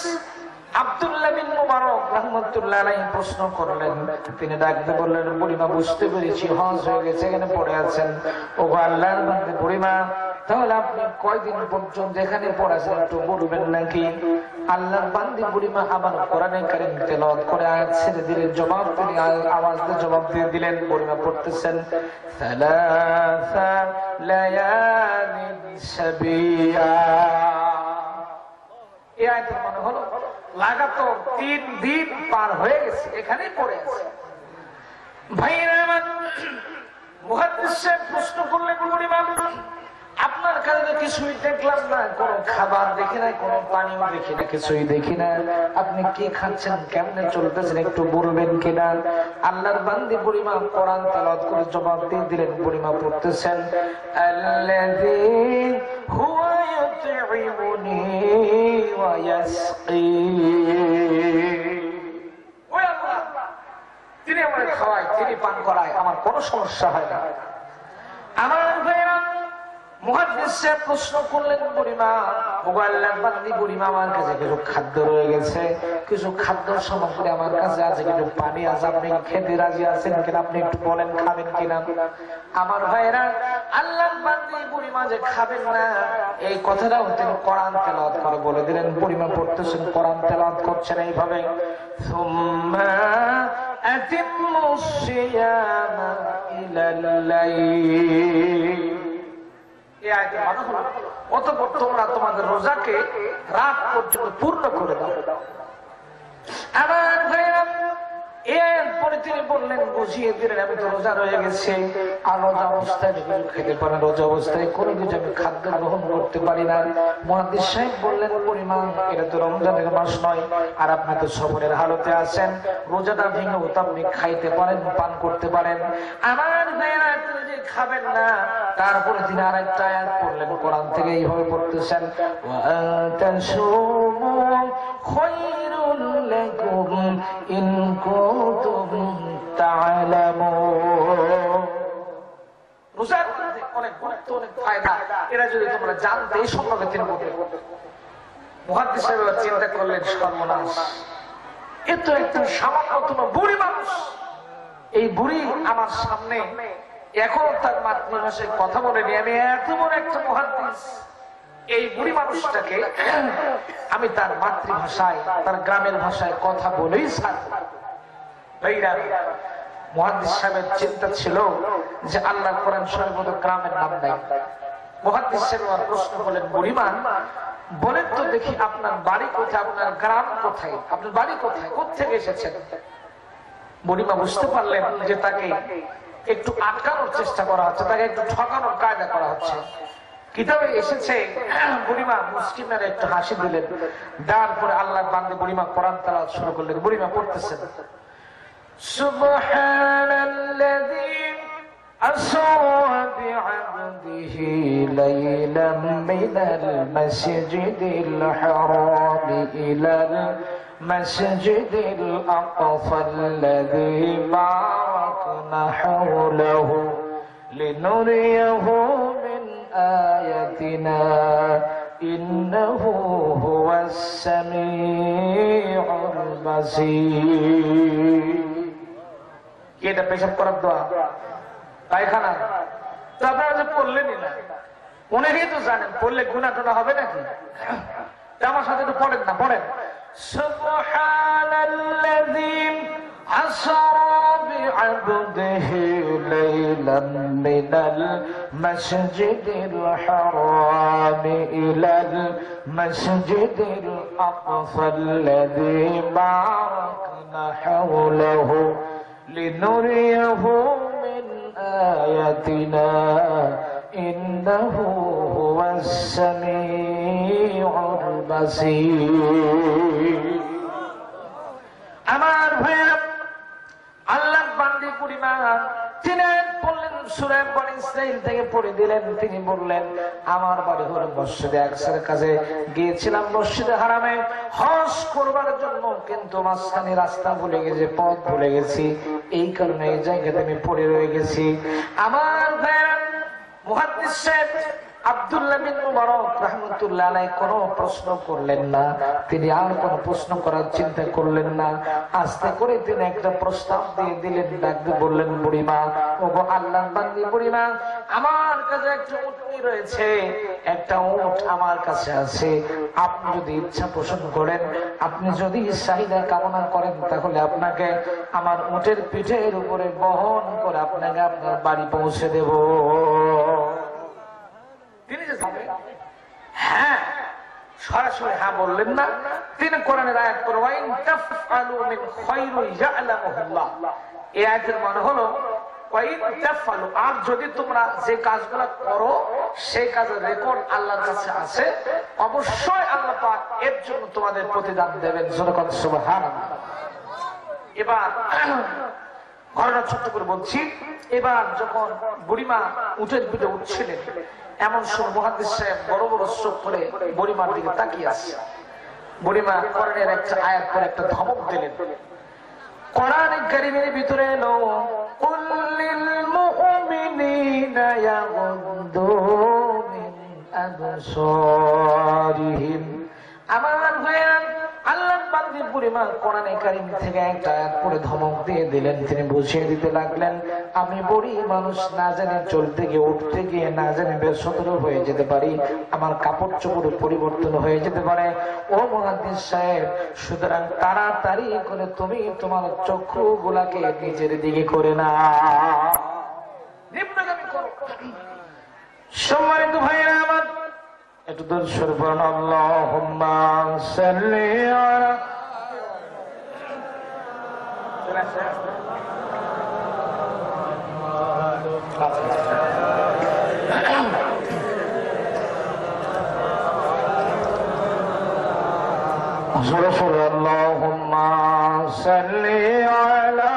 আব্দুল্লাহ বিন মুবারক রাহমাতুল্লাহ আলাইহি প্রশ্ন করলেন, তিনি ডাকতে বললেন, বুড়িমা বুঝতে পেরেছি হজ হয়ে গেছে, এখানে পড়ে আছেন। ও আল্লাহর বান্দা বুড়িমা, তাহলে আপনি কয়দিন পর্যন্ত এখানে পড়াছেন একটু বলবেন নাকি? আল্লাহর বান্দী বুড়িমা আবার কোরআনে কারীম তেলাওয়াত করে আয়াত ছেড়ে দিলেন, জবাব তিনি আওয়াজ দিয়ে জবাব দিয়ে দিলেন। বুড়িমা পড়তেছেন, সালাসা লায়ালিন সাবিয়া। এই আয়াতের মানে হলো লাগাতার 3 দিন পার হয়ে গেছে, এখানেই পড়ে আছে। ভাইরা আমার, মুহাদ্দিস সাহেব প্রশ্ন করলেন, বুড়িমা আপনার কাছে কিছুই দেখলাম না, কোনো খাবার দেখি না, কোনো পানিও দেখি না, কিছুই দেখি না, আপনি কি খাচ্ছেন, কেমনে চলতেছেন একটু বলবেন কিনা? আল্লাহর বান্দী বুড়িমা কোরআন তেলাওয়াত করে জবাব দিয়ে দিলেন। বুড়িমা পড়তেছেন, আল্লাযী হুয়া ইউতঈমুনি ওয়া ইয়াসকিন। ওই আল্লাহ, তিনি আমাকে খাওয়ায়, তিনি পান করায়, আমার কোনো সমস্যা হয় না। আমার ভাইরা, মুহাদ্দিস সাহেব প্রশ্ন করলেন, বুড়িমা আল্লাহর বান্দী বুড়িমা, আমার কাছে কিছু খাদ্য রয়ে গেছে, কিছু খাদ্য সামগ্রী আমার কাছে আছে, কিছু পানি আছে, আপনি খেতে রাজি আছেন কিনা, আপনি একটু বলেন খাবেন কিনা? আমার ভাইরা, আল্লাহর বান্দী বুড়িমা যে খাবেন না এই কথাটাও তিনি কোরআন তেলাওয়াত করে বলে দিলেন। বুড়িমা পড়তেছেন, কোরআন তেলাওয়াত করছেন এইভাবে, সুম্মা আতিম্মুস সিয়ামা ইলাল লাইল। অতঃপর তোমরা তোমাদের রোজাকে রাত পর্যন্ত পূর্ণ করে দাও। আমার ভাইরা, এরপরে তিনি বললেন, বুঝিয়ে দিলেন, আমি তো রোজা রয়ে গেছি, আর রোজা অবস্থায় কিছু খেতে পারি, রোজা অবস্থায় কোনো কিছু আমি খাদ্য গ্রহণ করতে পারি না। মুহাদ্দিস সাহেব বললেন, বুড়িমা এটা তো রমজানের মাস নয়, আর আপনি তো সফরের হালতে আছেন, রোজাটা ভেঙেও তো আপনি খাইতে পারেন, পান করতে পারেন। আমার ভাইরা, তিনি যে খাবেন না, তারপরে তিনি আরেকটা আয়াত পড়লেন কোরআন থেকে, এইভাবে পড়তেছেন, ওয়া আনতাসুমু খায়রুল লাকুম ইন কুনতুম তা'লামুন। রোজার মধ্যে অনেক গুরুত্ব, অনেক ফায়দা, এরা যদি তোমরা জানতে, এই সম্পর্কে তিনি বললেন। মুহাদ্দিস সাহেব চিন্তা করলেন, সর্বনাশ, এ তো একটা সামান্যতম বুড়ি মানুষ, এই বুড়ি আমার সামনে এখন তার মাতৃভাষায় কথা বলেনি, আমি এত বড় একটা মুহাদ্দিস, এই বুড়ি মানুষটাকে আমি তার মাতৃভাষায়, তার গ্রামের ভাষায় কথা বলেই ছাড়ব। মুহাদ্দিস সাহেবের চিন্তা ছিল যে আল্লাহ কোরআন শরীফে তো গ্রামের নাম নাই। মুহাদ্দিস সাহেব প্রশ্ন করলেন, বুড়িমা বলেন তো দেখি, আপনার বাড়ি কোথায়, আপনার গ্রাম কোথায়, আপনার বাড়ি কোথায়, কোত্থেকে এসেছেন? বুড়িমা বুঝতে পারলেন যে তাকে একটু আটকানোর চেষ্টা করা হচ্ছে, তাকে একটু ঠকানোর কায়দা করা হচ্ছে। কিতাবে এসেছে, বুড়িমা মুসকিনের একটু হাসি দিলেন, দেওয়ার পরে আল্লাহর বান্দী বুড়িমা কোরআন তেলাওয়াত শুরু করলেন। বুড়িমা পড়তেছেন, সুবহানাল্লাযী আসরা বি'আবদিহি লাইলাম মিনাল মাসজিদিল হারাম ইলাল মাসজিদিল আকসাল্লাযী বারাকনা হাওলাহু লিনুরিয়াহু মিন আয়াতিনা ইন্নাহু হুয়াস সামিউল বাসীর। এটা পেশাব করার দোয়া, পায়খানা তো আপনারা যে পড়লেনই না, অনেকেই তো জানেন, পড়লে গুনাহ টোনা হবে নাকি? আমার সাথে একটু পড়েন না, পড়েন সুবহানাল্লাযী আসরা বি'আবদিহি লাইলান মিনাল মাসজিদিল হারাম ইলাল মাসজিদিল আকসাল্লাযী বারাকনা হাওলাহু লিনুরিয়াহু মিন আয়াতিনা ইন্নাহু হুয়াস সামিউল বাসীর। আমার ভাইরা, আল্লাহ বান্দি পরিমা তিনি বললেন, সূরা বনী ইসরাঈল থেকে পড়ে দিলেন। তিনি বললেন, আমার বাড়ি হলো মসজিদে আকসার কাছে, গিয়েছিলাম মসজিদে হারামে হজ করবার জন্য, কিন্তু মাঝখানে রাস্তা ভুলে গেছি, পথ ভুলে গেছি, এই কারণে এই জায়গাতে আমি পড়ে রয়ে গেছি। আমার ভাইরা, মুহাদ্দিস সাহেব আব্দুল্লাহ বিন মুবারক রাহমাতুল্লাহ আলাইহি কোনো প্রশ্ন করলেন না। তিনি আর কোনো প্রশ্ন করার চিন্তা করলেন না। আস্তে করে তিনি একটা প্রস্তাব দিয়ে দিলেন, ডাক দিয়ে বললেন, বুড়িমা, ওগো আল্লাহর বান্দি বুড়িমা, আমার কাছে একটা উটনি রয়েছে, একটা উট আমার কাছে আছে। আপনি যদি ইচ্ছা পোষণ করেন, আপনি যদি চাহিদা কামনা করেন, তাহলে আপনাকে আমার উটের পিঠের উপরে বহন করে আপনাকে আপনার বাড়ি পৌঁছে দেব। তিনি যে যাবেন, হ্যাঁ, সরাসরি হ্যাঁ বললেন না। তিনি কোরআনের আয়াত পড়েন, তাফআলু মিন খায়রিন ইয়ালামুহুল্লাহ। এই আয়াতের মানে হলো, ওয়াইন তাফআলু, আর যদি তোমরা যে কাজগুলো করো সেই কাজের রেকর্ড আল্লাহর কাছে আছে, অবশ্যই আল্লাহ পাক এর জন্য তোমাদের প্রতিদান দেবেন। জোরে বলেন সুবহানাল্লাহ। এবার ঘটনা ছোট্ট করে বলছি। এবার যখন বুড়িমা উটের পিঠে উঠছিলেন, এমন সময় মুহাদ্দিস সাহেব বড় বড় চোখ করে বুড়িমার দিকে তাকিয়ে আছে। বুড়িমা কোরআনের একটা আয়াত করে একটা ধমক দিলেন। কোরআন কারীমের ভিতরে এলো, কুল লিল মুমিনিনা ইয়াগুদ্দু মিন আবসারিহিম। আমার ভাইরা, আল্লাহর বান্দি বুড়িমা কোরআনে কারীম থেকে একটা আয়াত পড়ে ধমক দিয়ে দিলেন। তিনি বুঝিয়ে দিতে লাগলেন, আমি বুড়ি মানুষ, না জানি চলতে গিয়ে উঠতে গিয়ে না জানি বেসতর হয়ে যেতে পারি, আমার কাপড় চোপড় পরিবর্তন হয়ে যেতে পারে। ও মুহাদ্দিস সাহেব, সুতরাং তাড়াতাড়ি করে তুমি তোমার চক্ষু গুলাকে নিজের দিকে করে না, নিম্নগামী করো। সম্মানিত ভাইরা আমার, একটু দরুদ শরীফ পড়ুন। আল্লাহুম্মা সাল্লি আলা আল্লাহুম্মা সাল্লি আলা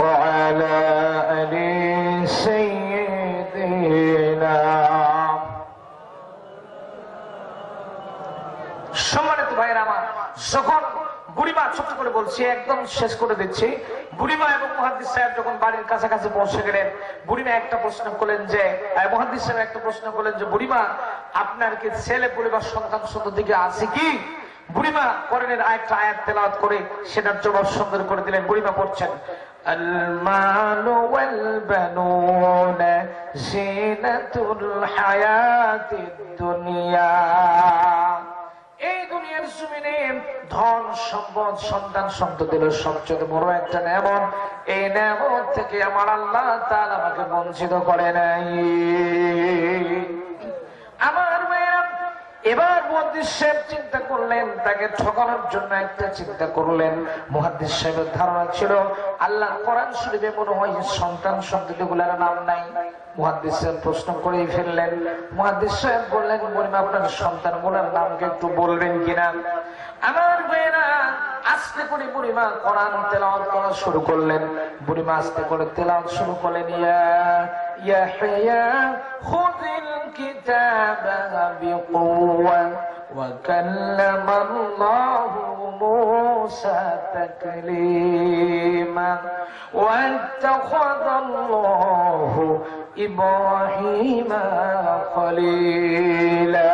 وعلى آل سيدنا। সম্মানিত ভাইরা আমার, যখন বুড়িমা, ছোট্ট করে বলছি, একদম শেষ করে দিচ্ছি, বুড়িমা এবং মুহাদ্দিস সাহেব যখন বাড়ির কাছাকাছি পৌঁছে গেলেন, বুড়িমা একটা প্রশ্ন করলেন যে, মুহাদ্দিস সাহেব একটা প্রশ্ন করলেন যে, বুড়িমা, আপনার কি ছেলে পরিবার সন্তান সন্ততি আছে কি? বুড়িমা কোরআনের একটা আয়াত তেলাওয়াত করে সেটার জবাব সুন্দর করে দিলেন। বুড়িমা পড়ছেন, আল মালু ওয়াল বানুনা জিনাতুল হায়াতিদ দুনিয়া। এই দুনিয়ার জমিনে ধন সম্পদ সন্তান সন্ততি হলো সবচেয়ে বড় একটা নেয়ামত। এই নেয়ামত থেকে আমার আল্লাহ তাআলা আমাকে বঞ্চিত করে নাই। আমার মেয়েরা, এবার মুহাদ্দিস সাহেব চিন্তা করলেন, তাকে ঠকানোর জন্য একটা চিন্তা করলেন। মুহাদ্দিস সাহেবের ধারণা ছিল আল্লাহ কোরআন শরীফে মনে হয় সন্তান সন্ততিগুলোর নাম নাই। মুহাদ্দিস সাহেব প্রশ্ন করেই ফেললেন। মুহাদ্দিস সাহেব বললেন, বুড়িমা, আপনার সন্তানগুলোর নামকে একটু বলবেন কিনা? আমার মেয়েরা, আস্তে করে বুড়িমা কোরআন তেলাওয়াত করা শুরু করলেন। বুড়িমা আস্তে করে তেলাওয়াত শুরু করলেন, ইয়া ইয়াহইয়া খুযিল কিতাবা বিকুওয়া ওয়া কাল্লামাল্লাহু মূসা তাকলীমা ওয়া ইত্তাখাযাল্লাহু ইব্রাহিমা খলীলা।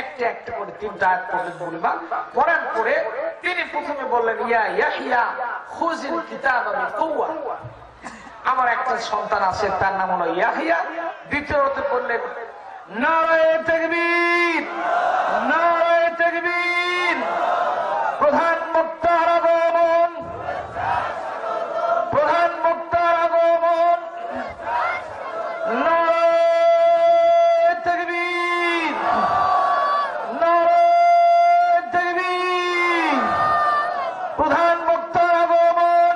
একটা একটা করে তিনটা আয়াত পড়লেন বুড়িমা। পড়ার পরে তিনি প্রথমে বললেন, ইয়া ইয়াহইয়া খুযিল কিতাবা বিকুওয়া। আমার একটা সন্তান আছে, তার নাম হলো ইয়াহিয়া। দ্বিতীয়ত করলেন নারায়ে তাকবীর, নারায়ে তাকবীর। প্রধান বক্তার আগমন, প্রধান বক্তার আগমন, নারায়ে তাকবীর, নারায়ে তাকবীর। প্রধান বক্তার আগমন,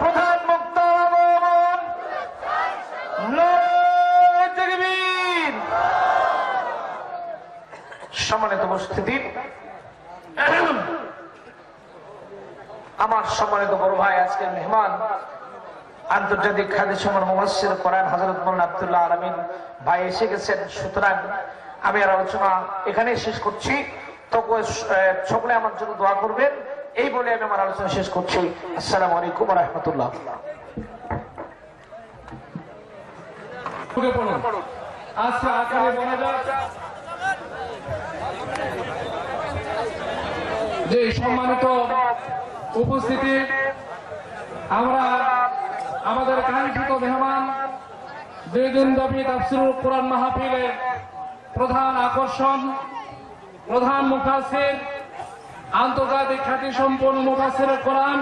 প্রধান বক্তার আগমন, নারায়ে তাকবীর। সম্মানিত উপস্থিতি, আমার সম্মানিত বড় ভাই, আজকের মেহমান আন্তর্জাতিক খাদি সংঘের মুফাসসির কোরআন হযরত মাওলানা আব্দুল্লাহ আল আমিন ভাই এসে গেছেন। সুতরাং আমি আর আলোচনা এখানেই শেষ করছি। তো সকলে আমার জন্য দোয়া করবেন, এই বলে আমি আমার আলোচনা শেষ করছি। আসসালামু আলাইকুম ওয়া রাহমাতুল্লাহ। আচ্ছা, আকারে বলা যাক যে সম্মানিত উপস্থিতি, আমরা আমাদের কাঙ্ক্ষিত মেহমান 2 দিনব্যাপী তাফসীরুল কোরআন মাহফিলের প্রধান আকর্ষণ, প্রধান মুফাসসির, আন্তর্জাতিক খ্যাতি সম্পন্ন মুফাসসির কোরআন